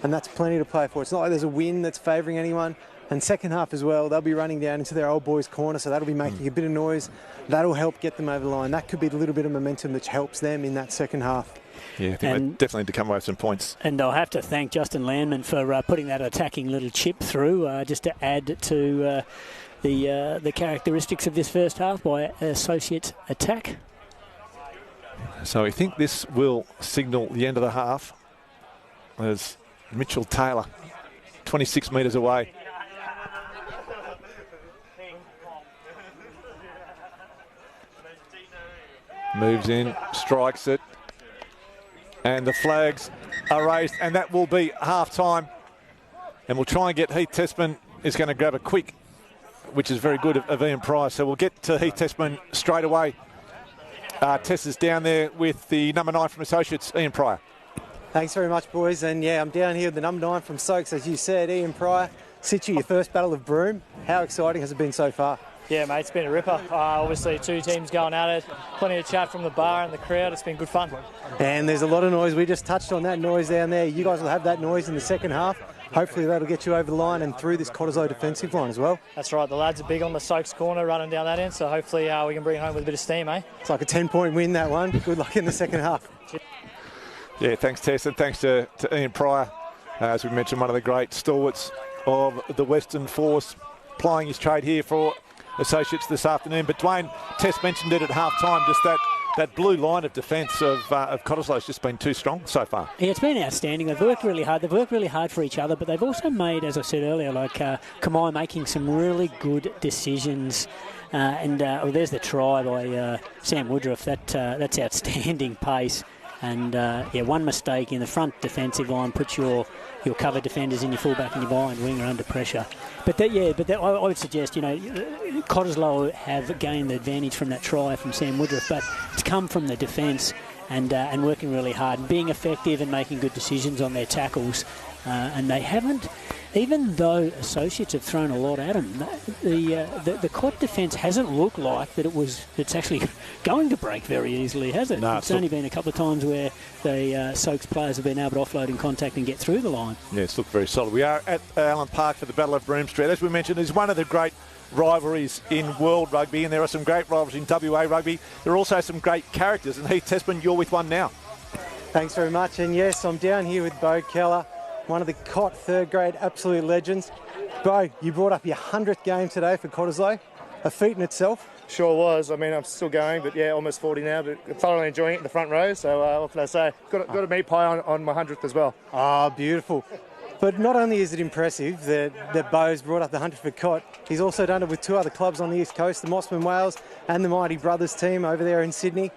and that's plenty to play for. It's not like there's a win that's favouring anyone. And second half as well, they'll be running down into their old boys' corner, so that'll be making a bit of noise. That'll help get them over the line. That could be a little bit of momentum which helps them in that second half. Yeah, I think they definitely need to come away with some points. And I'll have to thank Justin Landman for putting that attacking little chip through just to add to the characteristics of this first half by associate attack. So I think this will signal the end of the half as Mitchell Taylor, 26 metres away. Moves in, strikes it, and the flags are raised, and that will be half-time. And we'll try and get Heath Tessman is going to grab a quick, which is very good of Ian Pryor. So we'll get to Heath Tessman straight away. Tess is down there with the number 9 from Associates, Ian Pryor. Thanks very much, boys. And yeah, I'm down here with the number 9 from Soaks, as you said, Ian Pryor. Situ, your first battle of Broome. How exciting has it been so far? Yeah, mate, it's been a ripper. Obviously, two teams going at it. Plenty of chat from the bar and the crowd. It's been good fun. And there's a lot of noise. We just touched on that noise down there. You guys will have that noise in the second half. Hopefully that'll get you over the line and through this Cottesloe defensive line as well. That's right. The lads are big on the Soaks corner running down that end, so hopefully we can bring it home with a bit of steam, eh? It's like a 10-point win, that one. Good luck in the second half. Yeah, thanks, Tess, and thanks to Ian Pryor. As we mentioned, one of the great stalwarts of the Western Force, plying his trade here for Associates this afternoon. But Dwayne, Tess mentioned it at half-time, just that blue line of defence of Cottesloe has just been too strong so far. Yeah, it's been outstanding. They've worked really hard. They've worked really hard for each other, but they've also made, as I said earlier, like Kamai making some really good decisions. There's the try by Sam Woodruff. That's outstanding pace. And one mistake in the front defensive line puts your cover defenders in your fullback and your blind winger under pressure. But I would suggest, Cottesloe have gained the advantage from that try from Sam Woodruff, but it's come from the defence and working really hard and being effective and making good decisions on their tackles. And they haven't, even though Associates have thrown a lot at them, the Cott defence hasn't looked like that it's actually going to break very easily, has it? No, it's only been a couple of times where the Soaks players have been able to offload in contact and get through the line. Yeah, it's looked very solid. We are at Allen Park for the Battle of Broome Street. As we mentioned, it's one of the great rivalries in world rugby, and there are some great rivalries in WA rugby. There are also some great characters, and Heath Tessman, you're with one now. Thanks very much. And yes, I'm down here with Bo Keller, one of the Cott third grade absolute legends. Bo, you brought up your 100th game today for Cottesloe, a feat in itself. Sure was. I mean, I'm still going, but yeah, almost 40 now, but thoroughly enjoying it in the front row. So what can I say? Got a meat pie on my 100th as well. Ah, beautiful. But not only is it impressive that Bo's brought up the 100 for Cott, he's also done it with two other clubs on the East Coast, the Mossman Wales and the Mighty Brothers team over there in Sydney.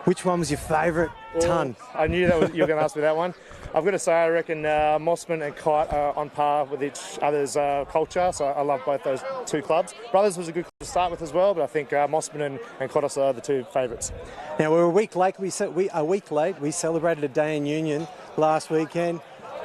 Which one was your favourite ton? I knew you were going to ask me that one. I've got to say, I reckon Mossman and Cott are on par with each other's culture, so I love both those two clubs. Brothers was a good club to start with as well, but I think Mossman and Cottesloe are the two favourites. Now, we're a week late. We celebrated a day in union last weekend.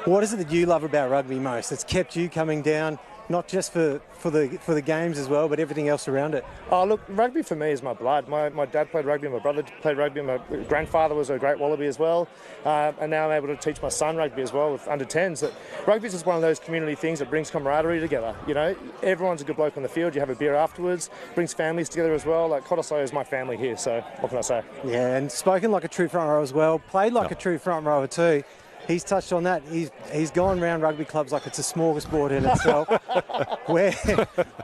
what is it that you love about rugby most? It's kept you coming down, not just for the games as well, but everything else around it. Oh, look, rugby for me is my blood. My dad played rugby, my brother played rugby, my grandfather was a great wallaby as well, and now I'm able to teach my son rugby as well with under-10s. That rugby is just one of those community things that brings camaraderie together. You know, everyone's a good bloke on the field. You have a beer afterwards, brings families together as well. Like Cottesloe is my family here, so what can I say? Yeah, and spoken like a true front rower as well, played like a true front rower too. He's touched on that. He's gone round rugby clubs like it's a smorgasbord in itself.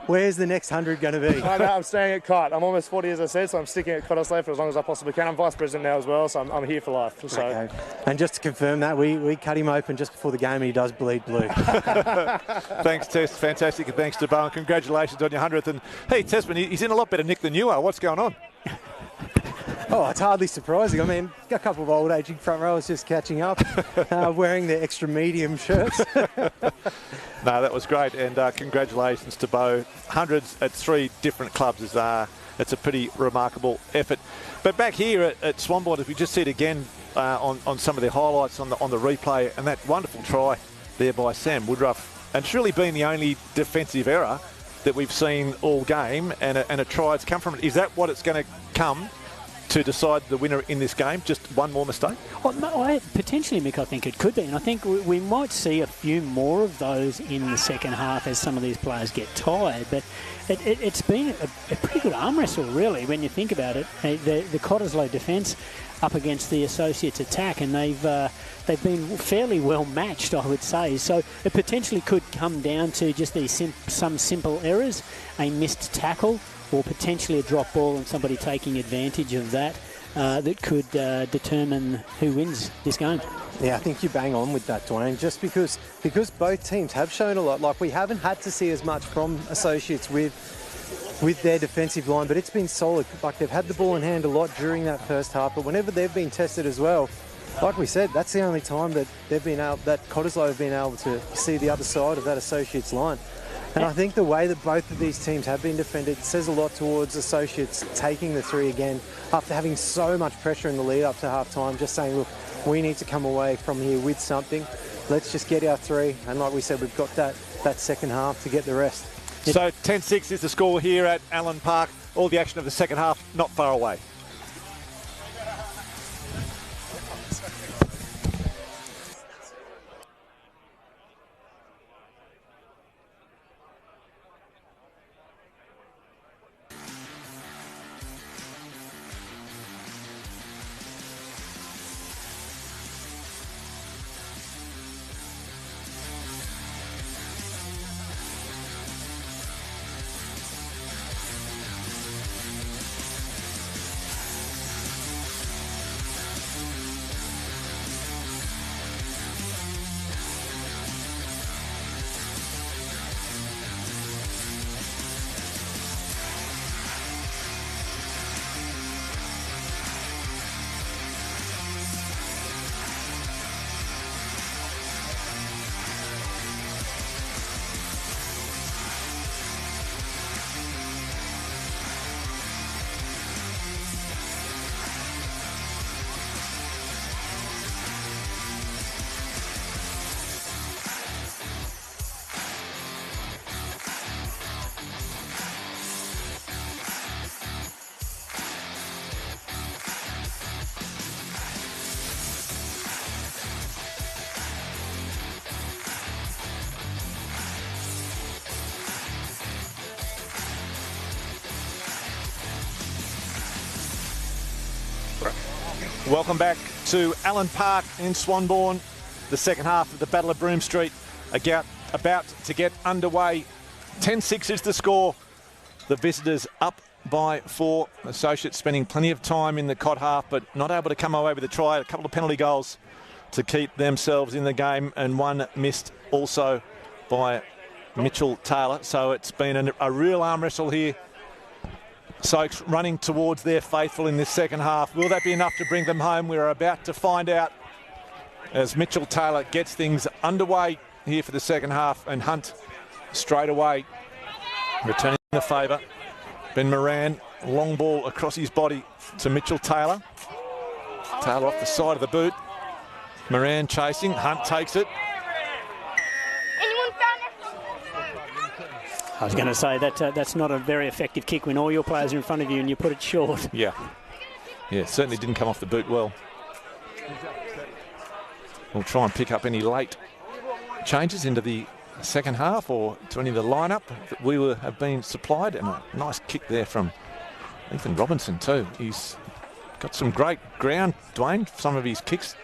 Where's the next 100 going to be? I know, I'm staying at Cott. I'm almost 40, as I said, so I'm sticking at Cottesloe for as long as I possibly can. I'm vice president now as well, so I'm here for life. So. Okay. And just to confirm that, we cut him open just before the game and he does bleed blue. Thanks, Tess. Fantastic. And thanks to Bowen. Congratulations on your 100th. And hey, Tessman, he's in a lot better nick than you are. What's going on? Oh, it's hardly surprising. I mean, a couple of old aging front rowers just catching up, wearing their extra medium shirts. No, that was great, and congratulations to Bo. Hundreds at 3 different clubs it's a pretty remarkable effort. But back here at Swanbourne, if we just see it again on some of the highlights on the replay, and that wonderful try there by Sam Woodruff, and it's really been the only defensive error that we've seen all game, and a try has come from it. Is that what it's going to come to decide the winner in this game? Just one more mistake? Well, no, potentially, Mick, I think it could be. And I think we might see a few more of those in the second half as some of these players get tired. But it's been a pretty good arm wrestle, really, when you think about it. The Cottesloe defence up against the Associates attack, and they've been fairly well matched, I would say. So it potentially could come down to just these some simple errors, a missed tackle, or potentially a drop ball and somebody taking advantage of that that could determine who wins this game. Yeah, I think you bang on with that, Dwayne, just because both teams have shown a lot. Like, we haven't had to see as much from Associates with their defensive line, but it's been solid. Like, they've had the ball in hand a lot during that first half, but whenever they've been tested as well, like we said, that's the only time that Cottesloe have been able to see the other side of that Associates line. And I think the way that both of these teams have been defended says a lot towards Associates taking the 3 again after having so much pressure in the lead up to half-time, just saying, look, we need to come away from here with something. Let's just get our 3. And like we said, we've got that second half to get the rest. So 10-6 is the score here at Allen Park. All the action of the second half not far away. Welcome back to Allen Park in Swanbourne. The second half of the Battle of Broome Street about to get underway. 10-6 is the score. The visitors up by 4. Associates spending plenty of time in the Cott half, but not able to come away with a try. A couple of penalty goals to keep themselves in the game, and one missed also by Mitchell Taylor. So it's been a real arm wrestle here. Soaks running towards their faithful in this second half. Will that be enough to bring them home? We're about to find out as Mitchell Taylor gets things underway here for the second half, and Hunt straight away returning the favour. Ben Moran, long ball across his body to Mitchell Taylor. Taylor off the side of the boot. Moran chasing, Hunt takes it. I was going to say that that's not a very effective kick when all your players are in front of you and you put it short. Yeah. Yeah, certainly didn't come off the boot well. We'll try and pick up any late changes into the second half or to any of the lineup that we have been supplied. And a nice kick there from Ethan Robinson too. He's got some great ground, Dwayne, some of his kicks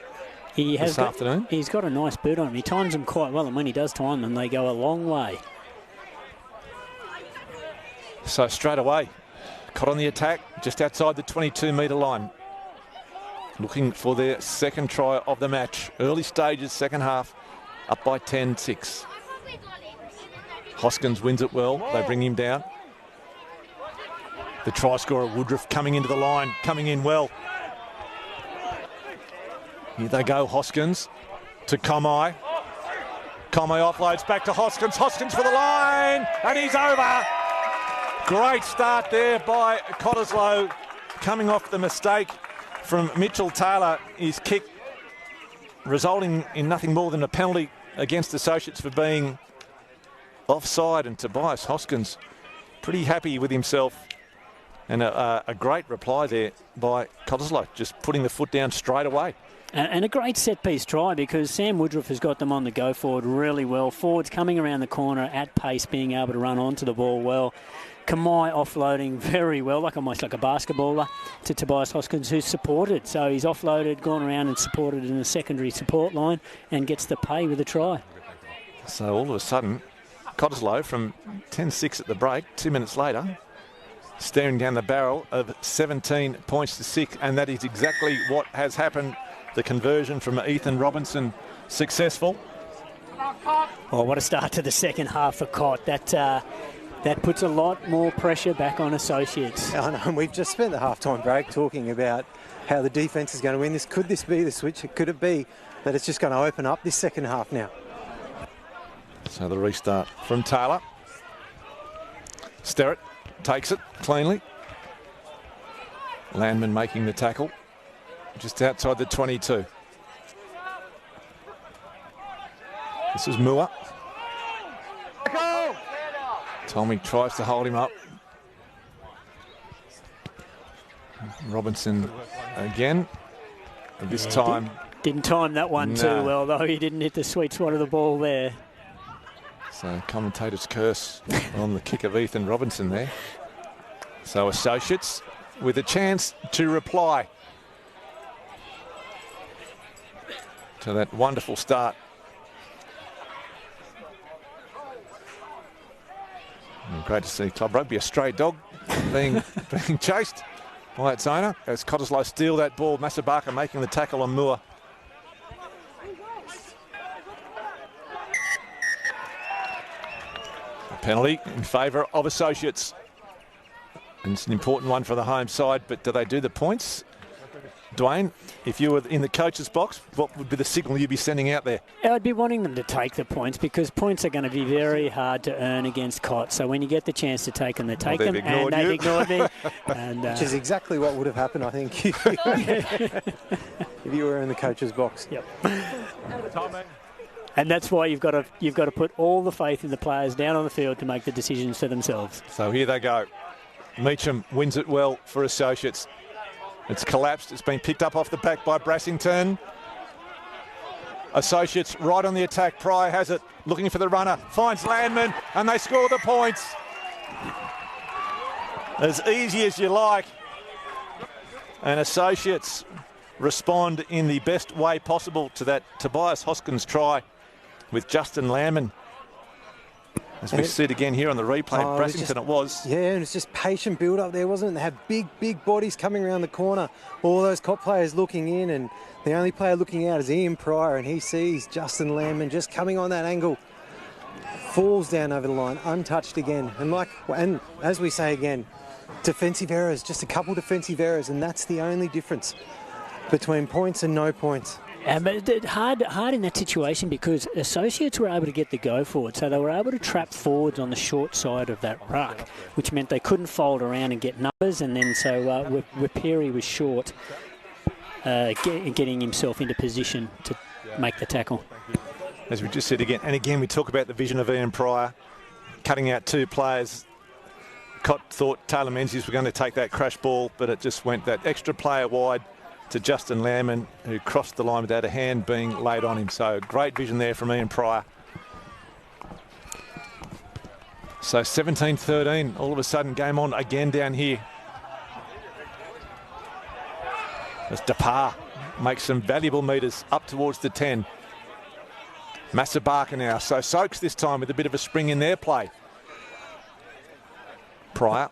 this afternoon. He's got a nice boot on him. He times them quite well, and when he does time them, they go a long way. So straight away, Cott on the attack, just outside the 22-metre line. Looking for their second try of the match. Early stages, second half, up by 10-6. Hoskins wins it well. They bring him down. The try scorer, Woodruff, coming into the line, coming in well. Here they go, Hoskins to Comai. Comai offloads back to Hoskins. Hoskins for the line, and he's over. Great start there by Cottesloe, coming off the mistake from Mitchell Taylor. His kick resulting in nothing more than a penalty against Associates for being offside, and Tobias Hoskins pretty happy with himself. And a great reply there by Cottesloe, just putting the foot down straight away. And a great set-piece try, because Sam Woodruff has got them on the go forward really well. Forwards coming around the corner at pace, being able to run onto the ball well. Kamai offloading very well, almost like a basketballer, to Tobias Hoskins, who's supported. So he's offloaded, gone around and supported in the secondary support line and gets the pay with a try. So all of a sudden, Cottesloe from 10-6 at the break, 2 minutes later, staring down the barrel of 17 points to 6, and that is exactly what has happened. The conversion from Ethan Robinson successful. Oh, what a start to the second half for Cott. That puts a lot more pressure back on Associates. I know, and we've just spent the half-time break talking about how the defence is going to win this. Could this be the switch? Could it be that it's just going to open up this second half now? So the restart from Taylor. Sterrett takes it cleanly. Landman making the tackle just outside the 22. This is Moore. Tommy tries to hold him up. Robinson again. And this time... Didn't time that one too well, though. He didn't hit the sweet spot of the ball there. So commentator's curse on the kick of Ethan Robinson there. So Associates with a chance to reply to that wonderful start. And great to see club rugby, a stray dog, being chased by its owner as Cottesloe steal that ball. Masabaka making the tackle on Moore. A penalty in favour of Associates. And it's an important one for the home side, but do they do the points? Dwayne, if you were in the coach's box, what would be the signal you'd be sending out there? I'd be wanting them to take the points, because points are going to be very hard to earn against Cott. So when you get the chance to take them, they take them, and they've ignored me. And, which is exactly what would have happened, I think, if you were in the coach's box. Yep. And that's why you've got to put all the faith in the players down on the field to make the decisions for themselves. So here they go. Meacham wins it well for Associates. It's collapsed. It's been picked up off the back by Brassington. Associates right on the attack. Pryor has it, looking for the runner. Finds Landman, and they score the points. As easy as you like. And Associates respond in the best way possible to that Tobias Hoskins try with Justin Landman. As we see it again here on the replay, Brassington it was. Yeah, and it's just patient build-up there, wasn't it? They have big bodies coming around the corner. All those Cott players looking in, and the only player looking out is Ian Pryor, and he sees Justin Landman just coming on that angle. Falls down over the line, untouched again. And as we say again, defensive errors, just a couple defensive errors, and that's the only difference between points and no points. But hard in that situation, because Associates were able to get the go forward, so they were able to trap forwards on the short side of that ruck, which meant they couldn't fold around and get numbers, and then so Wiperi was short, getting himself into position to make the tackle. As we just said again, and again we talk about the vision of Ian Pryor. cutting out 2 players. Cott thought Taylor Menzies were going to take that crash ball, but it just went that extra player wide to Justin Lamman, who crossed the line without a hand being laid on him. So great vision there from Ian Pryor. So 17-13, all of a sudden game on again down here. As Depar makes some valuable metres up towards the 10. Masabaka now, so Soaks this time with a bit of a spring in their play. Pryor.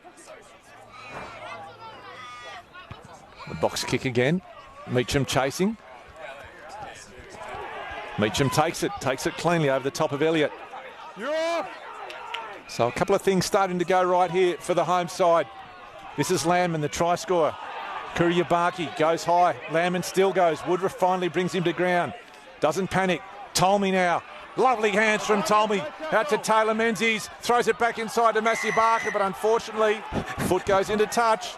The box kick again. Meacham chasing. Meacham takes it cleanly over the top of Elliott. So a couple of things starting to go right here for the home side. This is Lamman, the try scorer. Kuryabaki goes high. Lamman still goes. Woodruff finally brings him to ground. Doesn't panic. Tolmie now. Lovely hands from Tolmie. Out to Taylor Menzies. Throws it back inside to Massey Barker, but unfortunately, foot goes into touch.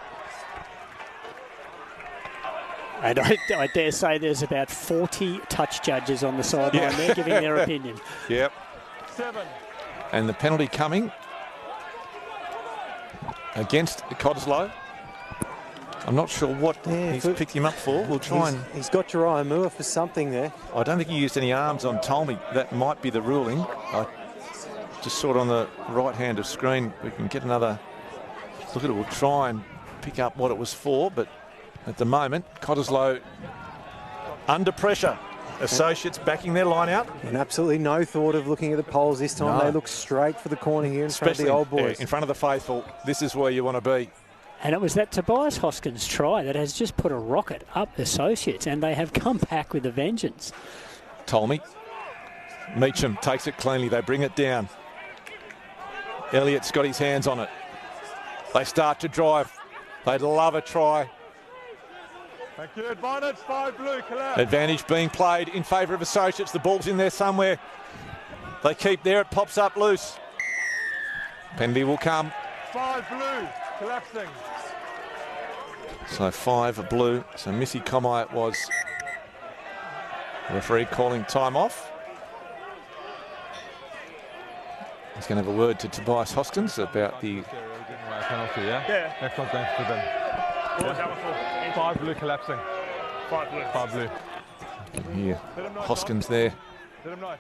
And I dare say there's about 40 touch judges on the sideline there giving their opinion. Yep. 7. And the penalty coming against Cottesloe. I'm not sure what he's picked him up for. We'll try and... He's got Jeriah Moore for something there. I don't think he used any arms on Tolmie. That might be the ruling. I just saw it on the right hand of screen. We can get another look at it. We'll try and pick up what it was for, but at the moment, Cottesloe under pressure. Associates backing their line out. And absolutely no thought of looking at the poles this time. No. They look straight for the corner here in front of the old boys. In front of the faithful. This is where you want to be. And it was that Tobias Hoskins try that has just put a rocket up Associates, and they have come back with a vengeance. Tolmie. Meacham takes it cleanly. They bring it down. Elliott's got his hands on it. They start to drive. They'd love a try. Thank you. Advantage, 5 blue, collapse. Advantage being played in favour of Associates. The ball's in there somewhere. They keep there. It pops up loose. Penalty will come. 5 blue, collapsing. So 5 blue. So Missy Comai it was. Referee calling time off. He's going to have a word to Tobias Hoskins about the penalty, yeah? That's not going to them. 5 blue collapsing. 5 blue. 5 blue. Yeah, Hoskins there. Let him know.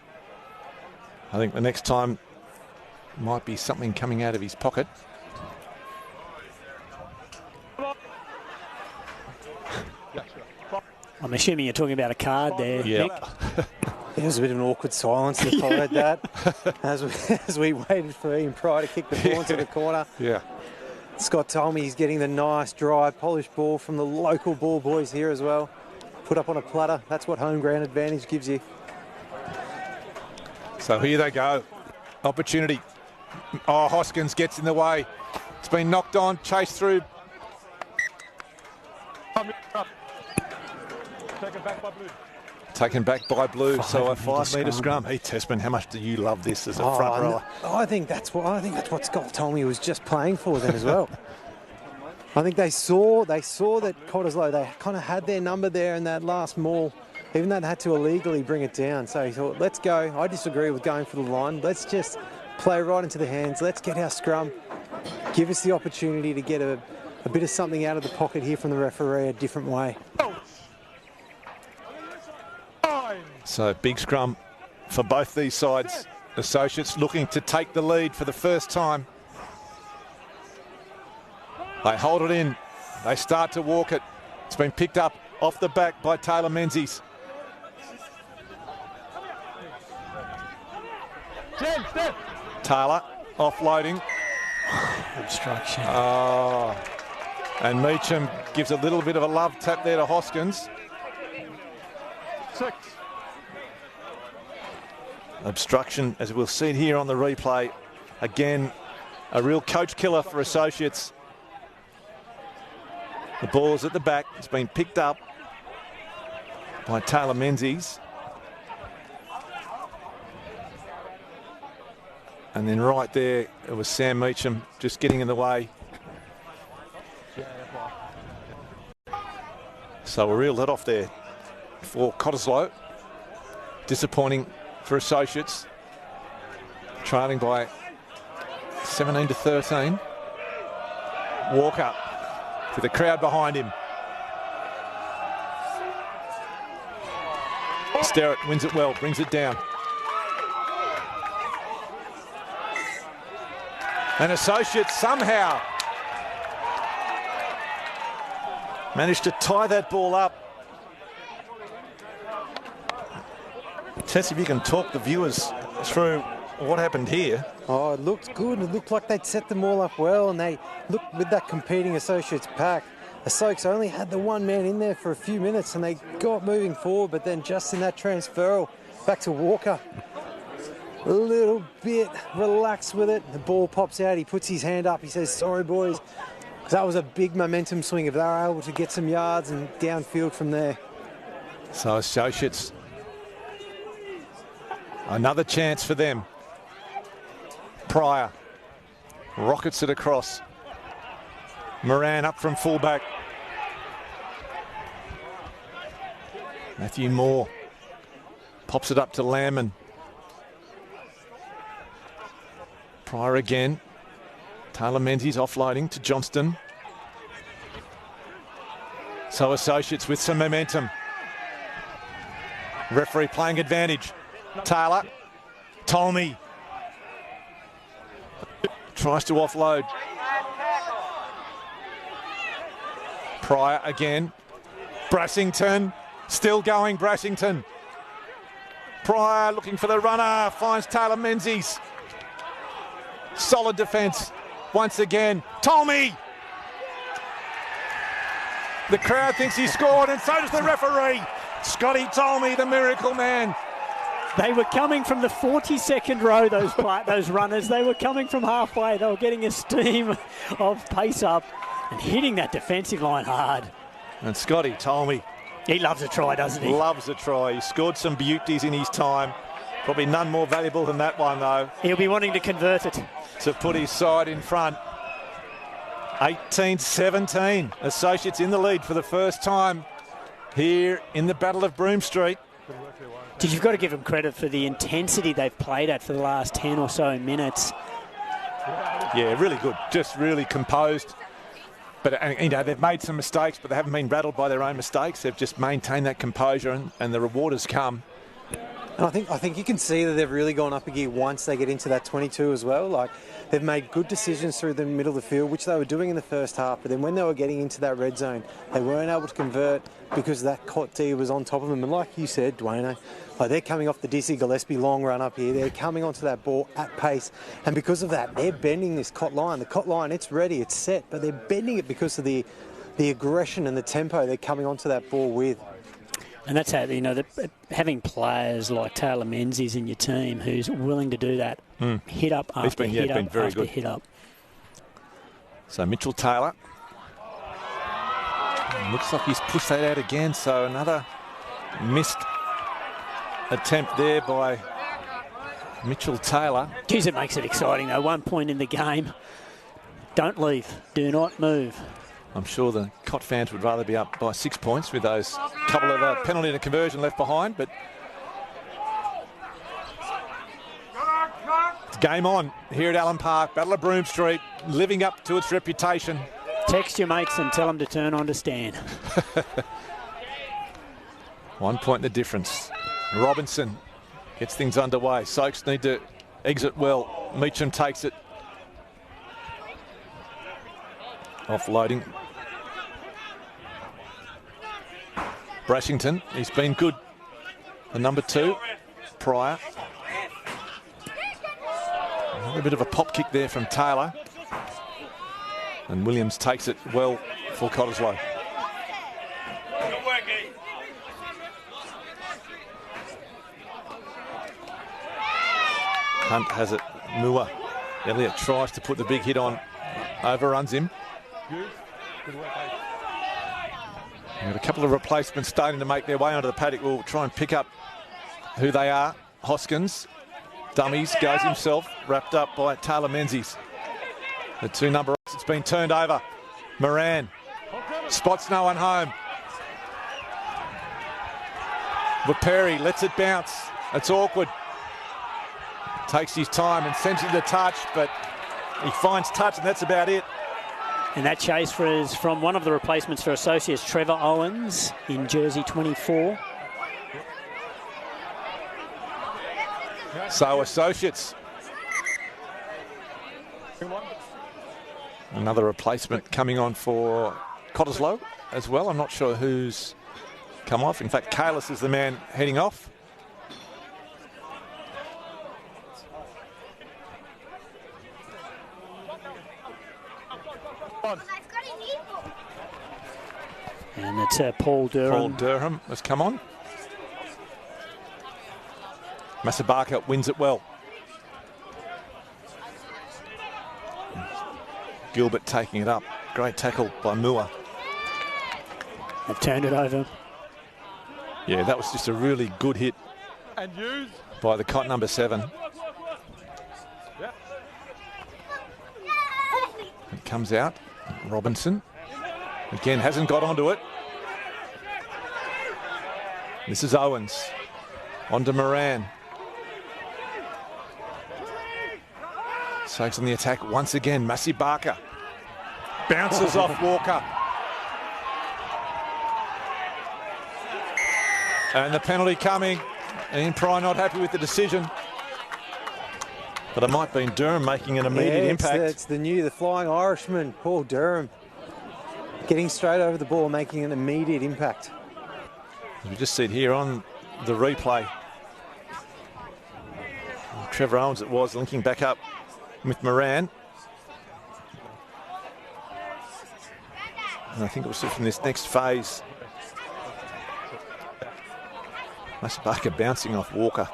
I think the next time might be something coming out of his pocket. I'm assuming you're talking about a card there, Yeah. Nick. There was a bit of an awkward silence that followed that as we waited for Ian Pryor to kick the ball into the corner. Yeah. Scott Tolmie's getting the nice, dry, polished ball from the local ball boys here as well. Put up on a platter. That's what home ground advantage gives you. So here they go. Opportunity. Oh, Hoskins gets in the way. It's been knocked on, chased through. Taken back by blue. Taken back by blue. So a 5 metre scrum. scrum. Hey, Tessman, how much do you love this as a front rower? I think that's what Scott Tolmie was just playing for then as well. I think they saw that Cottesloe, they kind of had their number there in that last maul, even though they had to illegally bring it down. So he thought, let's go. I disagree with going for the line. Let's just play right into the hands. Let's get our scrum. Give us the opportunity to get a bit of something out of the pocket here from the referee a different way. So big scrum for both these sides. Associates looking to take the lead for the first time. They hold it in. They start to walk it. It's been picked up off the back by Taylor Menzies. Taylor offloading. Obstruction. Oh. And Meacham gives a little bit of a love tap there to Hoskins. 6. Obstruction, as we'll see here on the replay. Again, a real coach killer for Associates. The ball's at the back. It's been picked up by Taylor Menzies. And then right there, it was Sam Meacham just getting in the way. So a real let-off there for Cottesloe. Disappointing for Associates. Trailing by 17-13. Walker with the crowd behind him. Sterrett wins it well, brings it down. And Associates somehow managed to tie that ball up. Tess, if you can talk the viewers through what happened here. Oh, it looked good. It looked like they'd set them all up well, and they looked with that competing Associates pack. The Soaks only had the one man in there for a few minutes, and they got moving forward, but then just in that transferal back to Walker, a little bit relaxed with it. The ball pops out. He puts his hand up. He says, "Sorry, boys." That was a big momentum swing if they were able to get some yards and downfield from there. So Associates, another chance for them. Pryor rockets it across. Moran up from fullback. Matthew Moore pops it up to Lamman. Pryor again. Taylor Menzies offloading to Johnston. So Associates with some momentum. Referee playing advantage. Taylor. Tolmie tries to offload. Pryor again. Brassington. Still going, Brassington. Pryor looking for the runner. Finds Taylor Menzies. Solid defence. Once again. Tolmie. The crowd thinks he scored, and so does the referee. Scotty Tolmie, the miracle man. They were coming from the 42nd row, those runners. They were coming from halfway. They were getting a steam of pace up and hitting that defensive line hard. And Scotty Tolmie. He loves a try, doesn't he? Loves a try. He scored some beauties in his time. Probably none more valuable than that one, though. He'll be wanting to convert it. To put his side in front. 18-17. Associates in the lead for the first time here in the Battle of Broome Street. You've got to give them credit for the intensity they've played at for the last 10 or so minutes. Yeah, really good. Just really composed. But, you know, they've made some mistakes, but they haven't been rattled by their own mistakes. They've just maintained that composure, and the reward has come. And I think you can see that they've really gone up a gear once they get into that 22 as well. Like, they've made good decisions through the middle of the field, which they were doing in the first half. But then when they were getting into that red zone, they weren't able to convert because that Cot D was on top of them. And like you said, Dwayne, like they're coming off the Dizzy Gillespie long run up here. They're coming onto that ball at pace. And because of that, they're bending this Cot line. The Cot line, it's ready, it's set, but they're bending it because of the aggression and the tempo they're coming onto that ball with. And that's how, you know, having players like Taylor Menzies in your team who's willing to do that, hit up after hit up after hit up. So Mitchell Taylor. Looks like he's pushed that out again, so another missed attempt there by Mitchell Taylor. Geez, it makes it exciting though. 1 point in the game. Don't leave. Do not move. I'm sure the Cot fans would rather be up by 6 points with those couple of penalty and a conversion left behind, but it's game on here at Allen Park. Battle of Broome Street, living up to its reputation. Text your mates and tell them to turn on to Stan. 1 point the difference. Robinson gets things underway. Soaks need to exit well. Meacham takes it. Offloading. Brashington, he's been good. The number 2, Pryor. A bit of a pop kick there from Taylor. And Williams takes it well for Cottesloe. Hunt has it. Mua. Elliott tries to put the big hit on. Overruns him. We've got a couple of replacements starting to make their way onto the paddock. We'll try and pick up who they are. Hoskins, dummies, goes himself, wrapped up by Taylor Menzies. The 2 number 8, it's been turned over. Moran spots no one home. Vaperi lets it bounce. It's awkward. Takes his time and sends him the touch, but He finds touch, and that's about it. And that chase is from one of the replacements for Associates, Trevor Owens, in jersey 24. So Associates. Another replacement coming on for Cottesloe as well. I'm not sure who's come off. In fact, Kalis is the man heading off. And it's Paul Durham. Paul Durham has come on. Masabaka wins it well. Gilbert taking it up. Great tackle by Mua. They've turned it over. Yeah, that was just a really good hit by the Cott number 7. It comes out. Robinson. Again, hasn't got onto it. This is Owens. On to Moran. Soaks on the attack once again. Masibaka. Bounces off Walker. And the penalty coming. And Pry not happy with the decision. But it might be Durham making an immediate impact. It's the Flying Irishman, Paul Durham. Getting straight over the ball, making an immediate impact. We just see it here on the replay. Trevor Owens it was, linking back up with Moran. And I think it was from this next phase. Masabaka bouncing off Walker.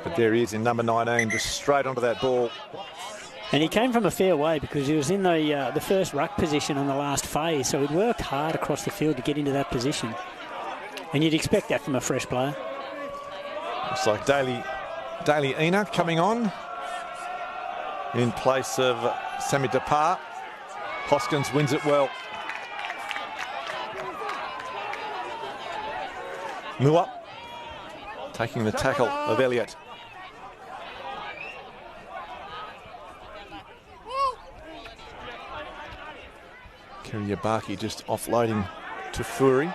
But there he is in number 19, just straight onto that ball. And he came from a fair way because he was in the first ruck position on the last phase, so he'd worked hard across the field to get into that position. And you'd expect that from a fresh player. Looks like Daly Ina coming on in place of Sammy Depar. Hoskins wins it well. Mua taking the tackle of Elliott. Kiriabaki just offloading to Fury.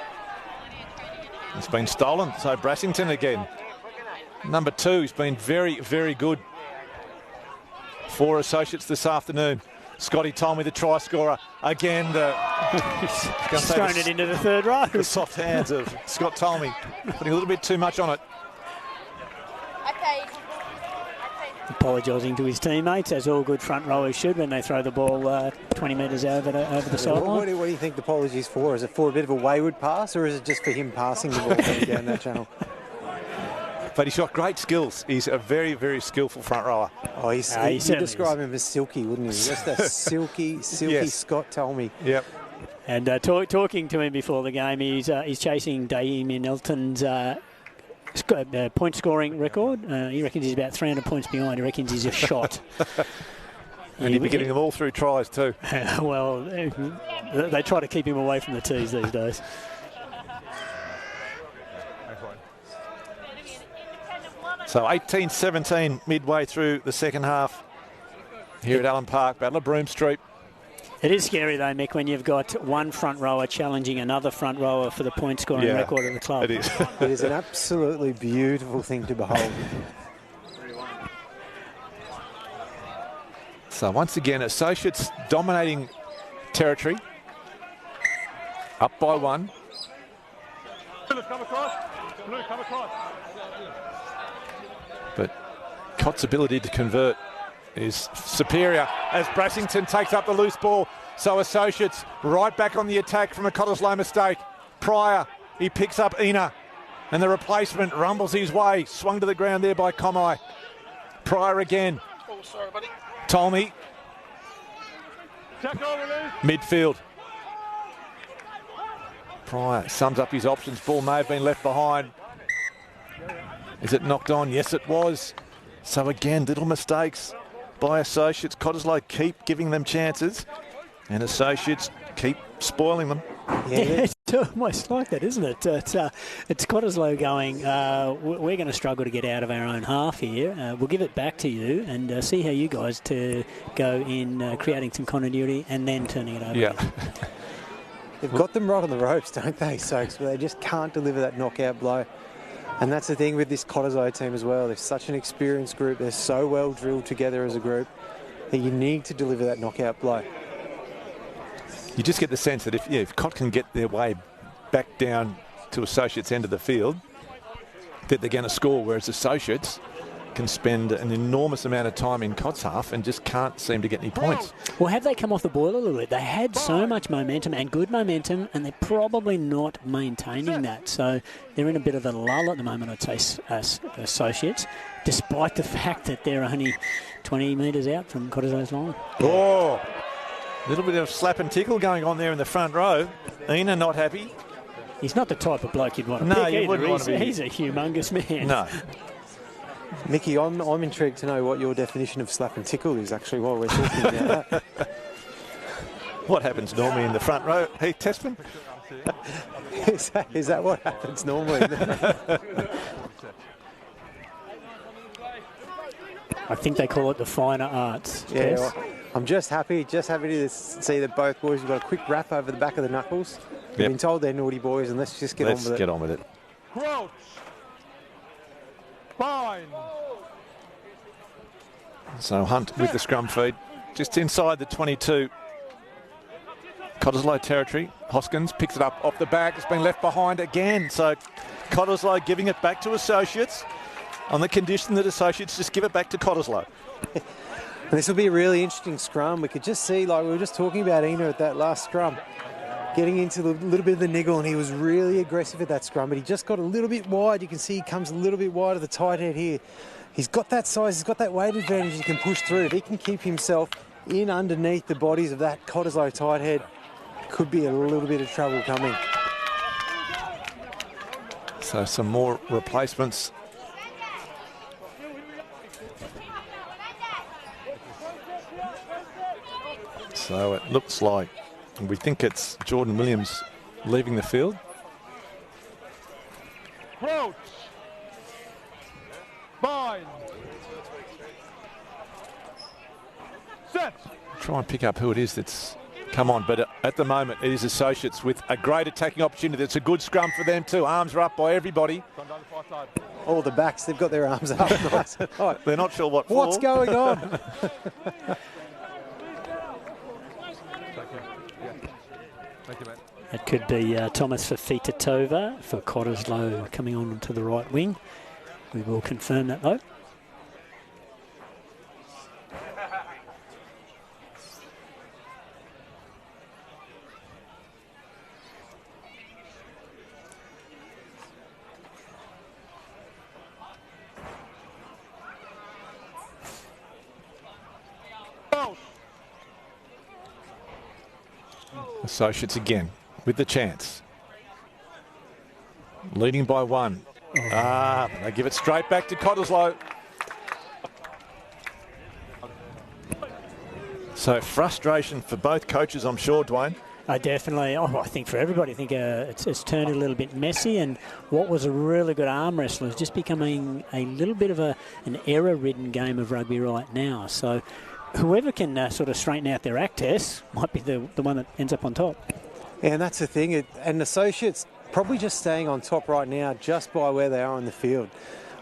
It's been stolen, so Brassington again. Number 2, he's been very, very good for Associates this afternoon. Scotty told me the try scorer. Again, he's thrown it into the third row. The soft hands of Scott Tolmie, putting a little bit too much on it. Apologising to his teammates, as all good front rowers should when they throw the ball 20 metres over the sideline. What do you think the apologies for? Is it for a bit of a wayward pass, or is it just for him passing the ball down that channel? But he's got great skills. He's a very, very skillful front rower. Oh, you'd describe him as silky, wouldn't you? Just a silky yes. Scott Tolmie. Yep. And talking to him before the game, he's chasing Damien Elton's point scoring record. He reckons he's about 300 points behind. He reckons he's a shot. And he'll be getting them all through tries too. Well, they try to keep him away from the tees these days. So 18-17 midway through the second half here at Allen Park, Battle of Broome Street. It is scary though, Mick, when you've got one front rower challenging another front rower for the point scoring record of the club. It is. It is an absolutely beautiful thing to behold. So once again, Associates dominating territory. Up by 1. But Cott's ability to convert is superior as Brassington takes up the loose ball. So Associates right back on the attack from a Cottesloe mistake. Pryor, he picks up Ina, and the replacement rumbles his way. Swung to the ground there by Comai. Pryor again. Oh, sorry, buddy. Tolmie. Midfield. Pryor sums up his options. Ball may have been left behind. Is it knocked on? Yes, it was. So again, little mistakes by Associates. Cottesloe keep giving them chances. And Associates keep spoiling them. Yeah, it's almost like that, isn't it? It's Cottesloe going, we're going to struggle to get out of our own half here. We'll give it back to you and see how you guys to go in creating some continuity and then turning it over. Yeah. They've got them right on the ropes, don't they, Soaks? But they just can't deliver that knockout blow. And that's the thing with this Cottesloe team as well. They're such an experienced group. They're so well drilled together as a group that you need to deliver that knockout blow. You just get the sense that if Cott can get their way back down to Associates' end of the field, that they're going to score, whereas Associates can spend an enormous amount of time in Cott's half and just can't seem to get any points. Well, have they come off the boil a little bit? They had so much momentum and good momentum, and they're probably not maintaining that. So they're in a bit of a lull at the moment, I'd say, Associates, despite the fact that they're only 20 metres out from Cottesloe's line. Oh, a little bit of slap and tickle going on there in the front row. Ina not happy. He's not the type of bloke you'd want to No, pick you either. wouldn't want to be. He's a humongous man. No. Mickey, I'm intrigued to know what your definition of slap and tickle is actually while we're talking about that. What happens normally in the front row, Heath Testman? Is that what happens normally? I think they call it the finer arts. Yeah, well, I'm just happy to see that both boys have got a quick wrap over the back of the knuckles. They've been told they're naughty boys, and let's just get on with it. Let's get on with it. Crouch. Fine. So Hunt with the scrum feed, just inside the 22. Cottesloe territory. Hoskins picks it up off the back. It's been left behind again. So Cottesloe giving it back to Associates on the condition that Associates just give it back to Cottesloe. And this will be a really interesting scrum. We could just see, like we were just talking about Ina at that last scrum, getting into a little bit of the niggle, and he was really aggressive at that scrum, but he just got a little bit wide. You can see he comes a little bit wide of the tight head here. He's got that size, he's got that weight advantage he can push through. If he can keep himself in underneath the bodies of that Cottesloe tight head, could be a little bit of trouble coming. So some more replacements. So it looks like, we think it's Jordan Williams leaving the field. Crouch. Fine. Set. Try and pick up who it is that's come on, but at the moment it is Associates with a great attacking opportunity. It's a good scrum for them too. Arms are up by everybody. All the backs, they've got their arms up. Nice. They're not sure what's going on. It could be Thomas Fafita-Tova for Cottesloe coming on to the right wing. We will confirm that though. Associates again with the chance. Leading by one. They give it straight back to Cottesloe. So frustration for both coaches, I'm sure, Dwayne. Definitely. I think for everybody, I think it's turned a little bit messy, and what was a really good arm wrestle is just becoming a little bit of an error-ridden game of rugby right now. So whoever can sort of straighten out their act test might be the one that ends up on top. Yeah, and that's the thing. And Associates probably just staying on top right now just by where they are on the field.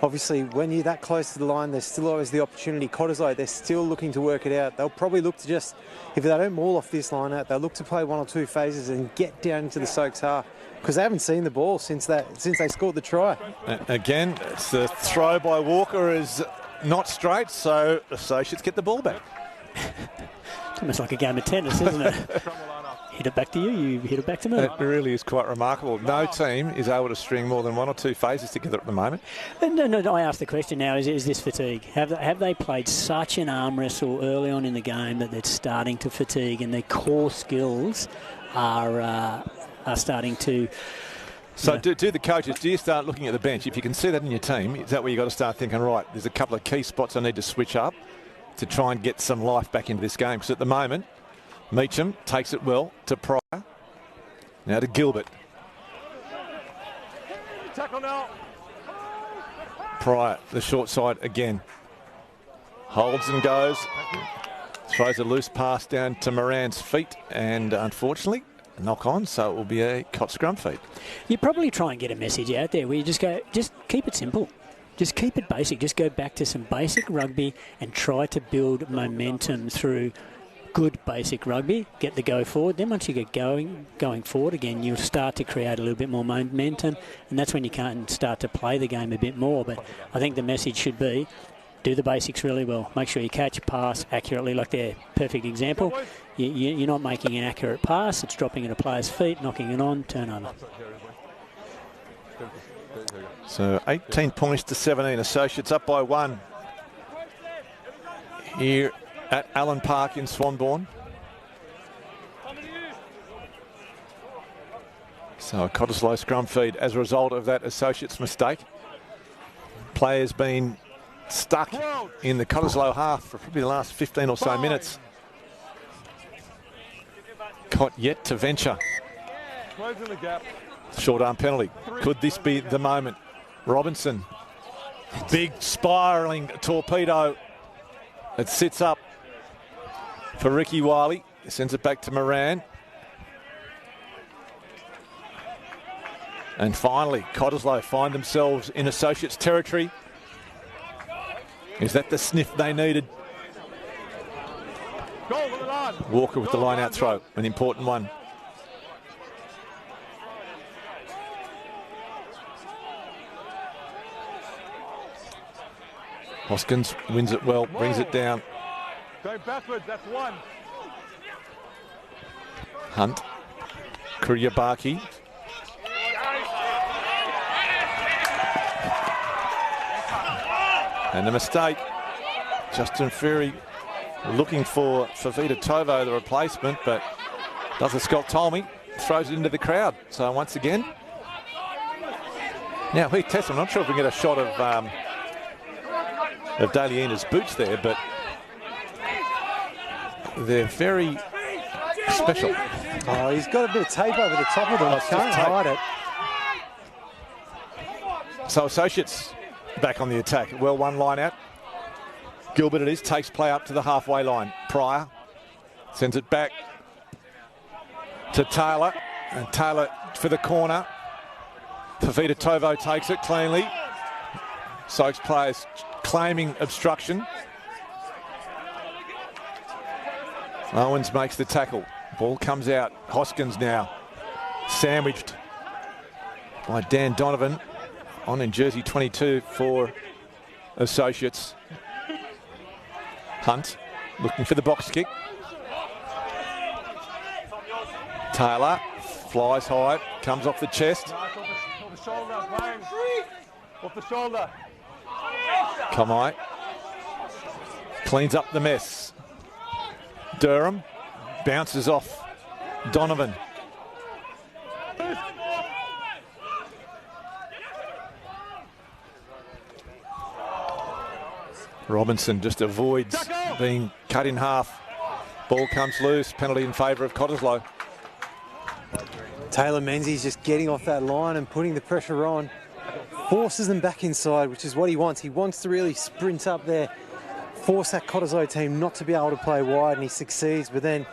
Obviously, when you're that close to the line, there's still always the opportunity. Cottesloe, they're still looking to work it out. They'll probably look to just, if they don't maul off this line out, they'll look to play one or two phases and get down into the Soaks half, because they haven't seen the ball since they scored the try. Again, it's the throw by Walker is not straight, so Associates get the ball back. It's almost like a game of tennis, isn't it? Hit it back to you, you hit it back to me. It really is quite remarkable. No team is able to string more than one or two phases together at the moment. No, I ask the question now, is this fatigue? Have they played such an arm wrestle early on in the game that they're starting to fatigue, and their core skills are starting to... So do the coaches, do you start looking at the bench? If you can see that in your team, is that where you've got to start thinking, right, there's a couple of key spots I need to switch up to try and get some life back into this game? Because at the moment, Meacham takes it well to Pryor. Now to Gilbert. Tackle now. Pryor, the short side again. Holds and goes. Throws a loose pass down to Moran's feet, and unfortunately, a knock on, so it will be a Cott scrum feed. You probably try and get a message out there where you just go, just keep it simple. Just keep it basic. Just go back to some basic rugby and try to build momentum through good basic rugby. Get the go forward. Then once you get going forward again, you'll start to create a little bit more momentum, and that's when you can start to play the game a bit more. But I think the message should be, do the basics really well. Make sure you catch, pass accurately, like their perfect example. You're not making an accurate pass. It's dropping at a player's feet, knocking it on, turnover. So 18 points to 17. Associates up by 1 here at Allen Park in Swanbourne. So a Cottesloe scrum feed as a result of that Associates mistake. Players been stuck in the Cottesloe half for probably the last 15 or so minutes. Cott yet to venture. Closing the gap. Short arm penalty. Could this be the moment? Robinson. Big spiralling torpedo. It sits up for Ricky Wiley. Sends it back to Moran. And finally, Cottesloe find themselves in Associates territory. Is that the sniff they needed? Walker with the line-out throw, an important one. Hoskins wins it well, brings it down. Going backwards, that's 1. Hunt. Kuryabaki. And a mistake. Justin Ferry looking for Fafita Tovo, the replacement, but does as Scott told me, throws it into the crowd. So once again, now Heath Test, I'm not sure if we can get a shot of Daly Ina's boots there, but they're very special. Oh, he's got a bit of tape over the top of them. I can't hide it. So Associates back on the attack. Well, one line out. Gilbert it is, takes play up to the halfway line. Pryor sends it back to Taylor, and Taylor for the corner. Fafita Tovo takes it cleanly. Soaks players claiming obstruction. Owens makes the tackle. Ball comes out. Hoskins now sandwiched by Dan Donovan on in jersey 22 for Associates. Hunt looking for the box kick. Taylor flies high, comes off the chest. Off the shoulder, off the shoulder. Kamai cleans up the mess. Durham bounces off Donovan. Robinson just avoids being cut in half. Ball comes loose, penalty in favour of Cottesloe. Taylor Menzies just getting off that line and putting the pressure on. Forces them back inside, which is what he wants. He wants to really sprint up there, force that Cottesloe team not to be able to play wide, and he succeeds, but then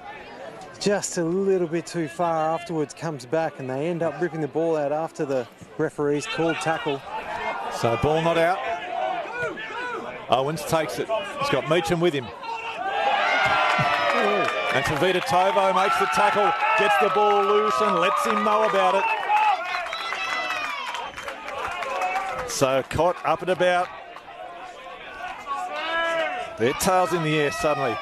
just a little bit too far afterwards comes back, and they end up ripping the ball out after the referee's called tackle. So ball not out. Owens takes it. He's got Meacham with him. And Fafita Tovo makes the tackle, gets the ball loose and lets him know about it. So Cott up and about. Their tails in the air suddenly.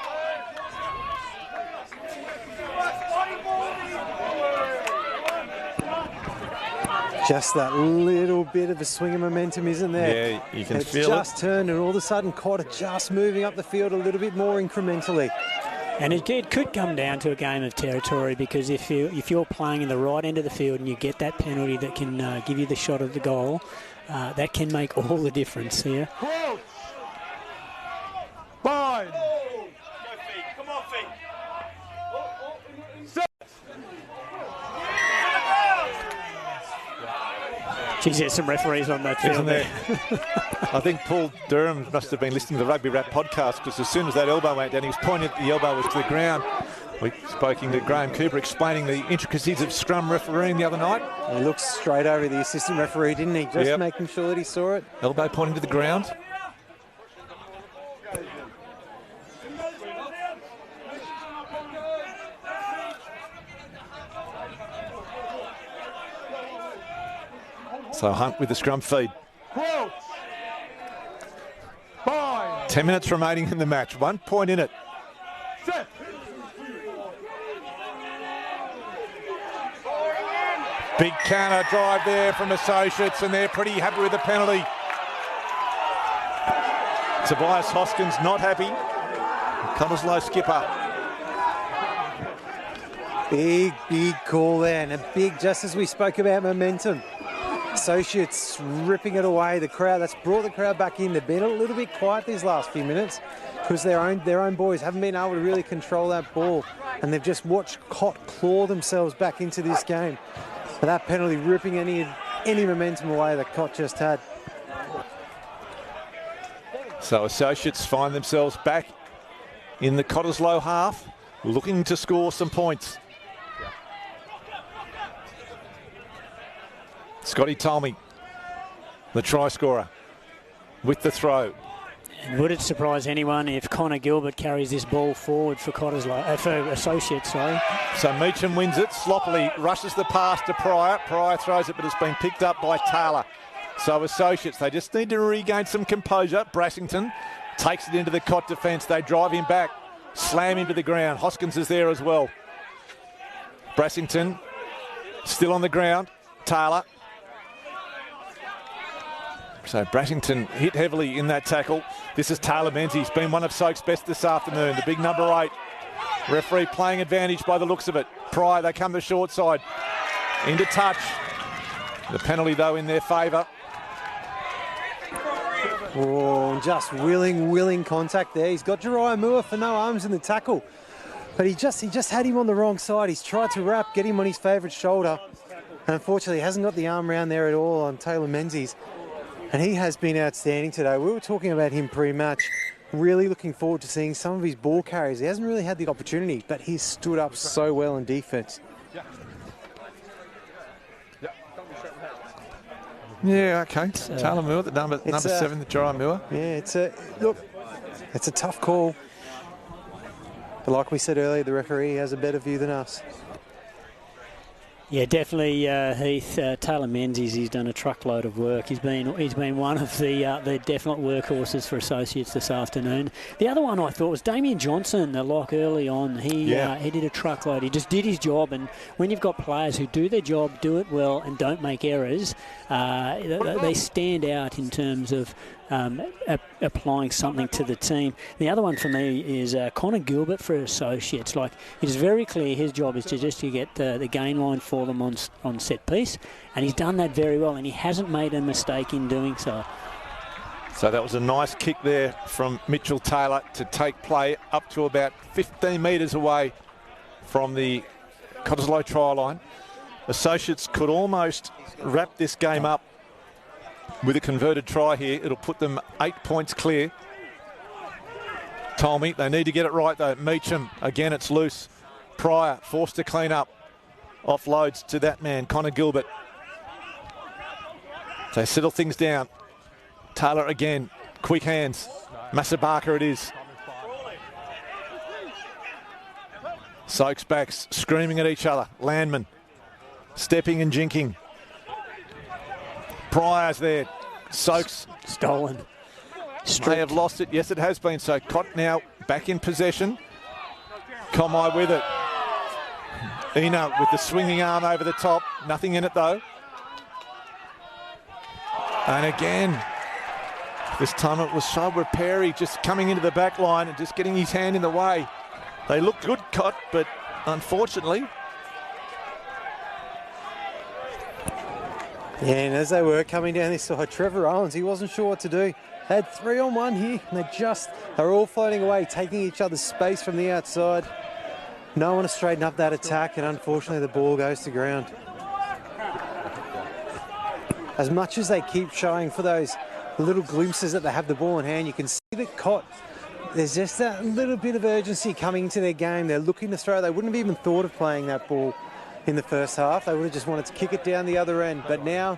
Just that little bit of a swing of momentum, isn't there? Yeah, you can it's feel it. Just turned, and all of a sudden, Cotter just moving up the field a little bit more incrementally. And it could come down to a game of territory, because if you're playing in the right end of the field and you get that penalty that can give you the shot at the goal, that can make all the difference here. Fine. Come on, feet. Geez, there's some referees on that field. Isn't there? I think Paul Durham must have been listening to the Rugby Rap podcast, because as soon as that elbow went down, he was pointing at the elbow was to the ground. We spoken to Graham Cooper explaining the intricacies of scrum refereeing the other night. He looked straight over the assistant referee, didn't he? Just making sure that he saw it. Elbow pointing to the ground. So Hunt with the scrum feed. 10 minutes remaining in the match. 1 point in it. Big counter drive there from Associates, and they're pretty happy with the penalty. Tobias Hoskins not happy. Cottesloe skipper. Big call there, and a big, just as we spoke about momentum. Associates ripping it away. The crowd, that's brought the crowd back in. They've been a little bit quiet these last few minutes because their own boys haven't been able to really control that ball, and they've just watched Cott claw themselves back into this game. But that penalty ripping any momentum away that Cott just had. So Associates find themselves back in the Cottesloe half, looking to score some points. Scotty Tolmie, the try scorer, with the throw. Would it surprise anyone if Connor Gilbert carries this ball forward for Cottesloe, for Associates, sorry? So Meacham wins it, sloppily rushes the pass to Pryor. Pryor throws it, but it's been picked up by Taylor. So Associates, they just need to regain some composure. Brassington takes it into the Cott defence. They drive him back, slam him to the ground. Hoskins is there as well. Brassington still on the ground. Taylor. So Brassington hit heavily in that tackle. This is Taylor Menzies, been one of Soak's best this afternoon. The big number 8. Referee playing advantage by the looks of it. Pryor, they come the short side. Into touch. The penalty, though, in their favour. Oh, just willing contact there. He's got Jeriah Moore for no arms in the tackle. But he just had him on the wrong side. He's tried to wrap, get him on his favourite shoulder. And unfortunately, he hasn't got the arm round there at all on Taylor Menzies. And he has been outstanding today. We were talking about him pre-match. Really looking forward to seeing some of his ball carries. He hasn't really had the opportunity, but he's stood up so well in defence. Yeah, okay. Taylor Moore, the number 7, the Jeriah Moore. Yeah, it's a tough call. But like we said earlier, the referee has a better view than us. Yeah, definitely, Heath. Taylor Menzies, he's done a truckload of work. He's been one of the definite workhorses for Associates this afternoon. The other one I thought was Damien Johnson, the lock early on. He did a truckload. He just did his job, and when you've got players who do their job, do it well, and don't make errors, they stand out in terms of applying something to the team. The other one for me is Connor Gilbert for Associates. Like, it is very clear his job is to get the gain line for them on set piece, and he's done that very well, and he hasn't made a mistake in doing so. So that was a nice kick there from Mitchell Taylor to take play up to about 15 metres away from the Cottesloe try line. Associates could almost wrap this game up with a converted try here. It'll put them 8 points clear. Tolmie, they need to get it right though. Meacham, again it's loose. Pryor forced to clean up. Offloads to that man, Connor Gilbert. They settle things down. Taylor again, quick hands. Masabaka it is. Soak's backs screaming at each other. Landman stepping and jinking. Pryor's there. Soak's stolen. They have lost it. Yes, it has been. So Cott now back in possession. Comai with it. Eno with the swinging arm over the top. Nothing in it though. And again, this time it was Shabra Perry just coming into the back line and just getting his hand in the way. They looked good, Cott, but unfortunately. Yeah, and as they were coming down this side, Trevor Owens, he wasn't sure what to do. They had 3-on-1 here, and they're all floating away, taking each other's space from the outside. No one to straighten up that attack, and unfortunately the ball goes to ground. as much as they keep showing for those little glimpses that they have the ball in hand, you can see that there's just that little bit of urgency coming into their game. They're looking to throw. They wouldn't have even thought of playing that ball in the first half. They would have just wanted to kick it down the other end. But now,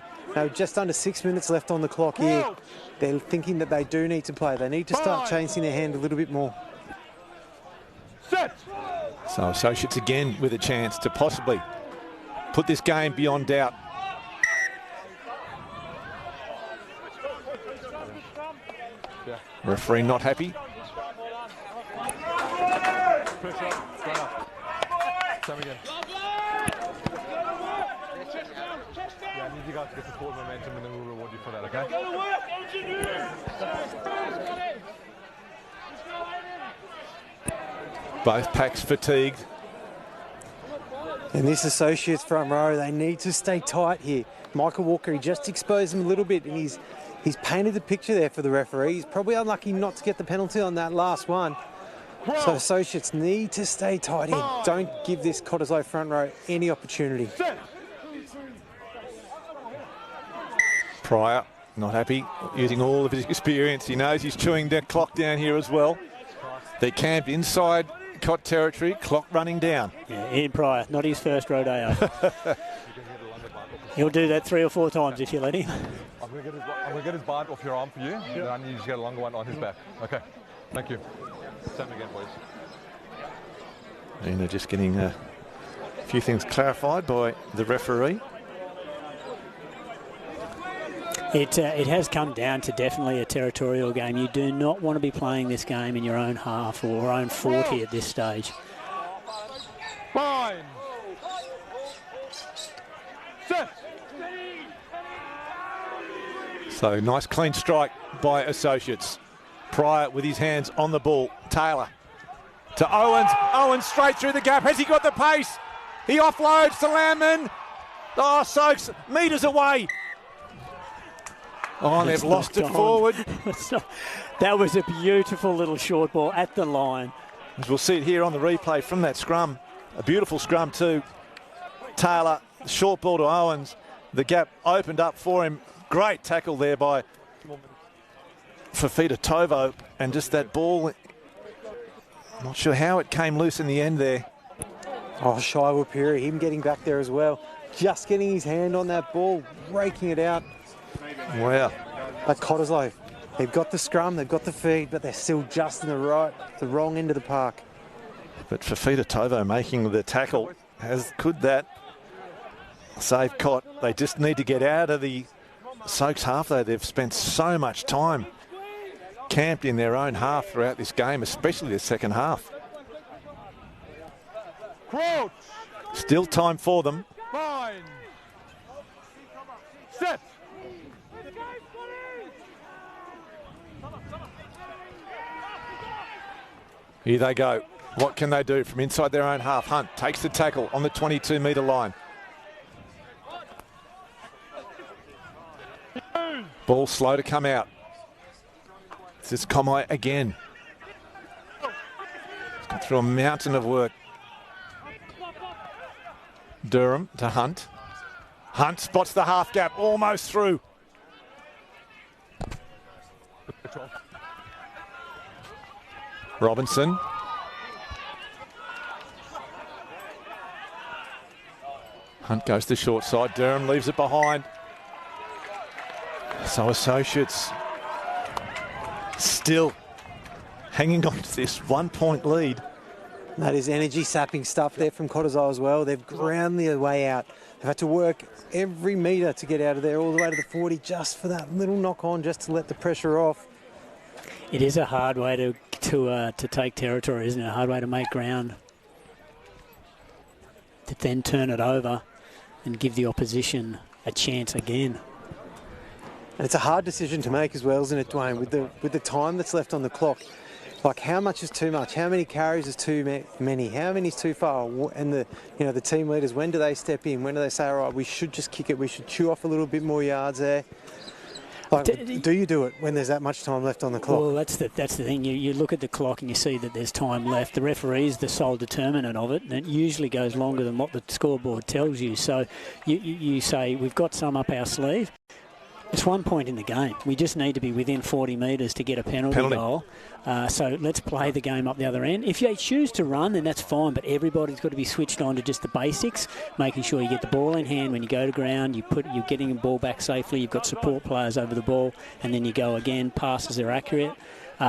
just under 6 minutes left on the clock here, they're thinking that they do need to play. They need to start chasing their hand a little bit more. So Associates again with a chance to possibly put this game beyond doubt. Referee not happy. Pressure, straight up. Same again. Yeah, I need you guys to get the forward momentum and then we'll reward you for that, okay? Both packs fatigued. And this Associates front row, they need to stay tight here. Michael Walker, he just exposed him a little bit, and he's painted the picture there for the referee. He's probably unlucky not to get the penalty on that last one. So Associates need to stay tight here. Don't give this Cottesloe front row any opportunity. Pryor not happy, using all of his experience. He knows he's chewing the clock down here as well. They're camped inside Cott territory, clock running down. Yeah, Ian Pryor, not his first rodeo. He'll do that 3 or 4 times if you let him. I'm going to get his bind off your arm for you, and then I need you to get a longer one on his back. Okay, thank you. Same again, boys. And they're just getting a few things clarified by the referee. It has come down to definitely a territorial game. You do not want to be playing this game in your own half or own 40 at this stage. Fine. Set. So nice clean strike by Associates. Pryor with his hands on the ball. Taylor to Owens. Owens straight through the gap. Has he got the pace? He offloads to Landman. Oh, Soaks metres away. Oh, they've lost it forward. That was a beautiful little short ball at the line. As we'll see it here on the replay from that scrum. A beautiful scrum too. Taylor, short ball to Owens. The gap opened up for him. Great tackle there by Fafita Tovo. And just that ball, not sure how it came loose in the end there. Oh, Shiwa Piri, him getting back there as well. Just getting his hand on that ball, raking it out. Wow. But Cottesloe, they've got the scrum, they've got the feed, but they're still just in the wrong end of the park. But Fafita Tovo making the tackle. Could that save Cott? They just need to get out of the Soaks half, though. They've spent so much time camped in their own half throughout this game, especially the second half. Crouch. Still time for them. Fine. Set. Here they go. What can they do from inside their own half? Hunt takes the tackle on the 22-metre line. Ball slow to come out. This is Comai again. He's gone through a mountain of work. Durham to Hunt. Hunt spots the half gap, almost through. Robinson. Hunt goes to short side. Durham leaves it behind. So Associates still hanging on to this 1-point lead. That is energy sapping stuff there from Cottesloe as well. They've ground their way out. They've had to work every metre to get out of there all the way to the 40 just for that little knock on, just to let the pressure off. It is a hard way to take territory, isn't it? A hard way to make ground. To then turn it over and give the opposition a chance again. And it's a hard decision to make as well, isn't it, Dwayne? With the time that's left on the clock, like how much is too much? How many carries is too many? How many is too far? And the team leaders, when do they step in? When do they say, all right, we should just kick it? We should chew off a little bit more yards there. Like, do you do it when there's that much time left on the clock? Well, that's the thing. You look at the clock and you see that there's time left. The referee is the sole determinant of it, and it usually goes longer than what the scoreboard tells you. So you say, we've got some up our sleeve. It's 1 point in the game. We just need to be within 40 metres to get a penalty goal. So let's play the game up the other end. If you choose to run, then that's fine, but everybody's got to be switched on to just the basics, making sure you get the ball in hand when you go to ground, you're getting the ball back safely, you've got support players over the ball, and then you go again, passes are accurate.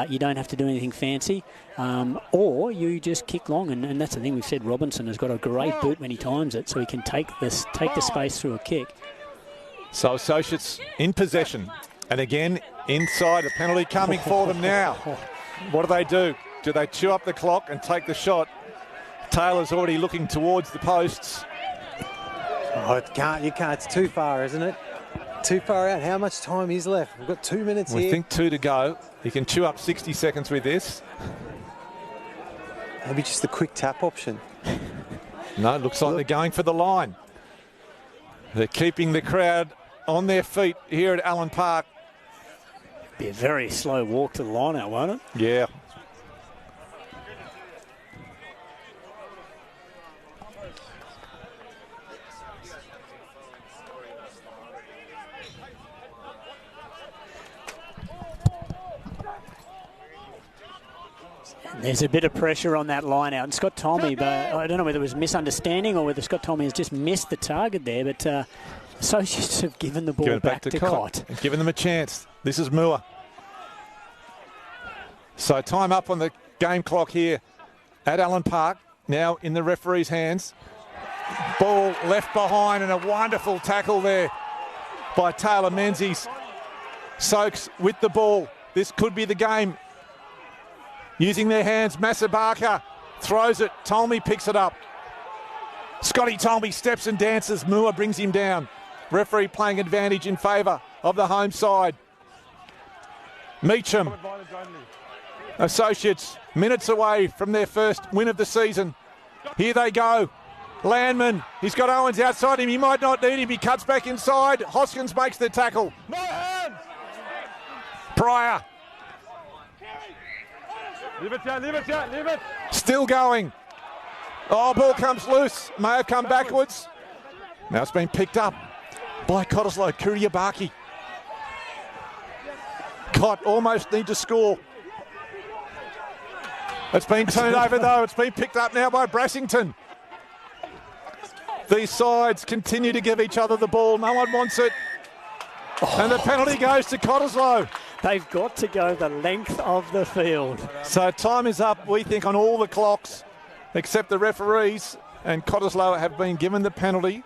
You don't have to do anything fancy, or you just kick long, and that's the thing we've said. Robinson has got a great boot when he times it, so he can take the space through a kick. So Associates in possession, and again inside, a penalty coming for them now. What do? Do they chew up the clock and take the shot? Taylor's already looking towards the posts. Oh, you can't. It's too far, isn't it? Too far out. How much time is left? We've got 2 minutes here. We think 2 to go. He can chew up 60 seconds with this. Maybe just the quick tap option. No, it looks like they're going for the line. They're keeping the crowd on their feet here at Allen Park. Be a very slow walk to the line out, won't it? Yeah. There's a bit of pressure on that line out. And Scott Tommy, but I don't know whether it was misunderstanding or whether Scott Tommy has just missed the target there, but Associates have given the ball back to Cott. And given them a chance. This is Moore. So time up on the game clock here at Allen Park. Now in the referee's hands. Ball left behind, and a wonderful tackle there by Taylor Menzies. Soaks with the ball. This could be the game. Using their hands, Masabaka throws it. Tolmie picks it up. Scotty Tolmie steps and dances. Moore brings him down. Referee playing advantage in favour of the home side. Meacham. Associates minutes away from their first win of the season. Here they go. Landman. He's got Owens outside him. He might not need him. He cuts back inside. Hoskins makes the tackle. Pryor. Leave it. Still going. Oh, ball comes loose. May have come backwards. Now it's been picked up by Cottesloe. Kuriabaki. Cott almost need to score. It's been turned over though. It's been picked up now by Brassington. These sides continue to give each other the ball. No one wants it. And the penalty goes to Cottesloe. They've got to go the length of the field. So time is up, we think, on all the clocks except the referees, and Cottesloe have been given the penalty.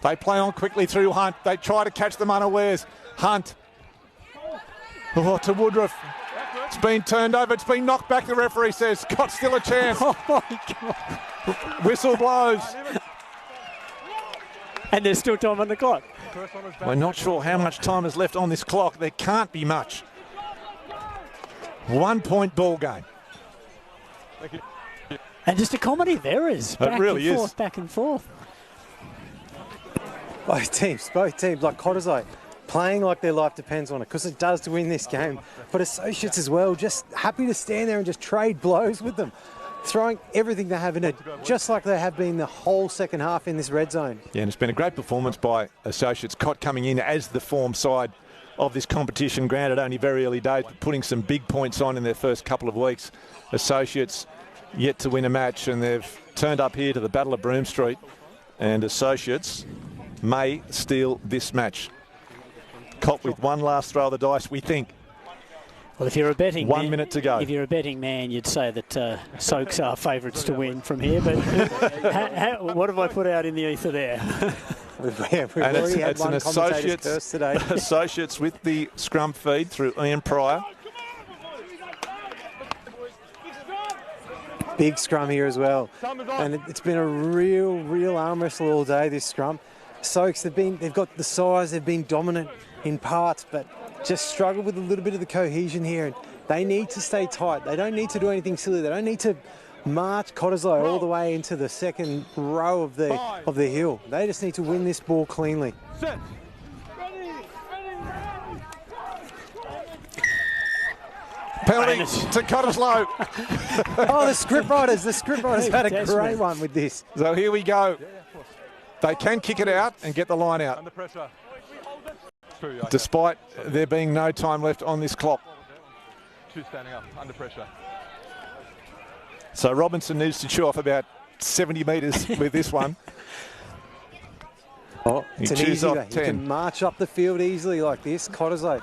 They play on quickly through Hunt. They try to catch them unawares. Hunt. Oh, to Woodruff. It's been turned over. It's been knocked back, the referee says. Got still a chance. Oh, my God. Whistle blows. And there's still time on the clock. We're not sure how much time is left on this clock. There can't be much. 1 point ball game. And just a comedy of errors. It really is. Back and forth. Both teams like Cottesloe, playing like their life depends on it, because it does to win this game. But Associates as well, just happy to stand there and just trade blows with them, throwing everything they have in it, just like they have been the whole second half in this red zone. Yeah, and it's been a great performance by Associates. Cott coming in as the form side of this competition, granted only very early days, but putting some big points on in their first couple of weeks. Associates yet to win a match, and they've turned up here to the Battle of Broome Street, and Associates may steal this match. Cott with one last throw of the dice, we think. Well, if you're a betting 1 minute to go. If you're a betting man, you'd say that Soaks are favourites to win from here. But what have I put out in the ether there? We've already had one commentator's curse today. Associates with the scrum feed through Ian Pryor. Big scrum here as well. And it's been a real arm wrestle all day, this scrum. Soaks, they've got the size, they've been dominant in parts, but just struggle with a little bit of the cohesion here. And they need to stay tight. They don't need to do anything silly. They don't need to march Cottesloe all the way into the second row of the hill. They just need to win this ball cleanly. Penalty to Cottesloe. Oh, the scriptwriters had a great one with this. So here we go. They can kick it out and get the line out. Under pressure. despite there being no time left on this clock. 2 standing up, under pressure. So Robinson needs to chew off about 70 metres with this one. Oh, it's an easy way. 10. You can march up the field easily like this. Cottesloe,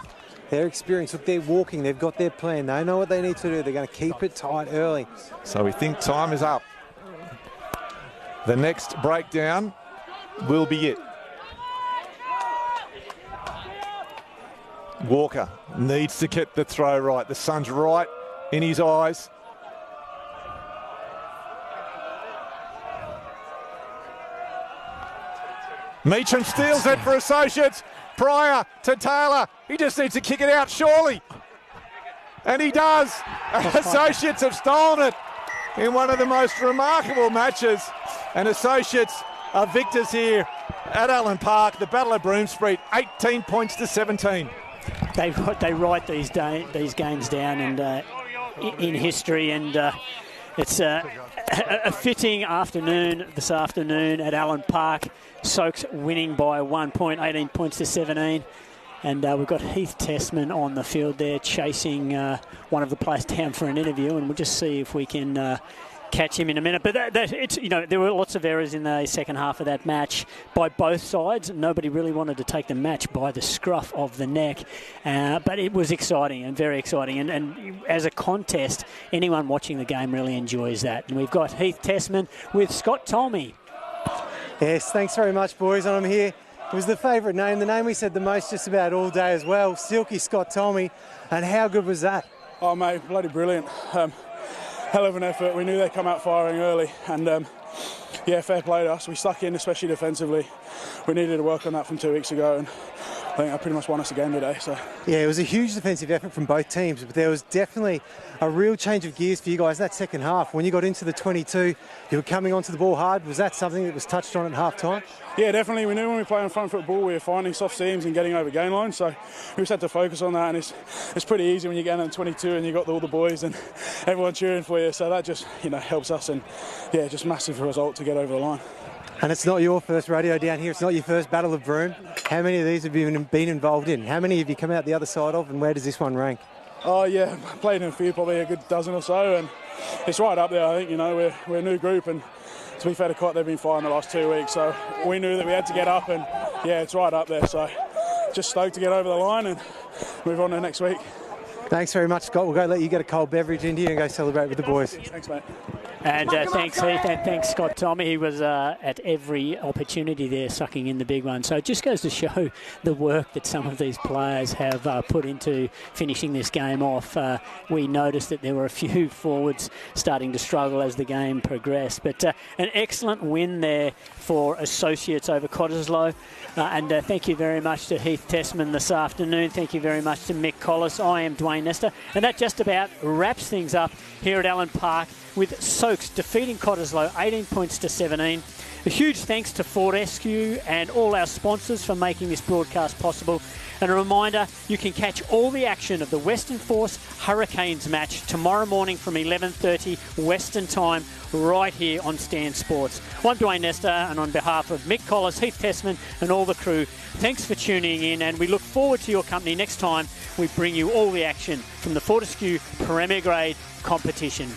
their experience. Look, they're walking. They've got their plan. They know what they need to do. They're going to keep it tight early. So we think time is up. The next breakdown will be it. Walker needs to get the throw right. The sun's right in his eyes. Meacham steals it for Associates. Pryor to Taylor. He just needs to kick it out, surely. And he does. Associates have stolen it in one of the most remarkable matches. And Associates are victors here at Allen Park. The Battle of Broome Street, 18 points to 17. They write these games down and in history, and it's a fitting afternoon this afternoon at Allen Park. Soaks winning by 1 point, 18 points to 17. And we've got Heath Tessman on the field there chasing one of the players down for an interview, and we'll just see if we can catch him in a minute. But it's, you know, there were lots of errors in the second half of that match by both sides. Nobody really wanted to take the match by the scruff of the neck, but it was exciting and very exciting. And as a contest, anyone watching the game really enjoys that. And we've got Heath Tessman with Scott Tolmie. Yes, thanks very much, boys. And I'm here. It was the favourite name, the name we said the most just about all day as well, Silky Scott Tolmie. And how good was that? Oh, mate, bloody brilliant. Hell of an effort. We knew they'd come out firing early, and yeah, fair play to us. We stuck in, especially defensively. We needed to work on that from 2 weeks ago, and I think that pretty much won us again today. So yeah, it was a huge defensive effort from both teams, but there was definitely a real change of gears for you guys that second half. When you got into the 22, you were coming onto the ball hard. Was that something that was touched on at half time? Yeah, definitely. We knew when we play on front foot ball, we were finding soft seams and getting over gain line, so we just had to focus on that. And it's pretty easy when you get on 22 and you got all the boys and everyone cheering for you. So that just, you know, helps us, and yeah, just massive result to get over the line. And it's not your first rodeo down here. It's not your first Battle of Broome. How many of these have you been involved in? How many have you come out the other side of, and where does this one rank? Oh yeah, played in a few, probably a good dozen or so, and it's right up there. I think, you know, we're a new group, and to be fair to Cott, they've been fine the last 2 weeks, so we knew that we had to get up, and yeah, it's right up there. So just stoked to get over the line and move on to next week. Thanks very much, Scott. We'll go let you get a cold beverage into you and go celebrate with the boys. Thanks, mate. And thanks, Heath, and thanks, Scott Tolmie. He was at every opportunity there, sucking in the big one. So it just goes to show the work that some of these players have put into finishing this game off. We noticed that there were a few forwards starting to struggle as the game progressed. But an excellent win there for Associates over Cottesloe. And thank you very much to Heath Tessman this afternoon. Thank you very much to Mick Collis. I am Dwayne Nestor. And that just about wraps things up here at Allen Park, with Soaks defeating Cottesloe 18 points to 17. A huge thanks to Fortescue and all our sponsors for making this broadcast possible. And a reminder, you can catch all the action of the Western Force Hurricanes match tomorrow morning from 11:30 Western Time right here on Stan Sports. I'm Dwayne Nestor, and on behalf of Mick Collis, Heath Tessman and all the crew, thanks for tuning in, and we look forward to your company next time we bring you all the action from the Fortescue Premier Grade competition.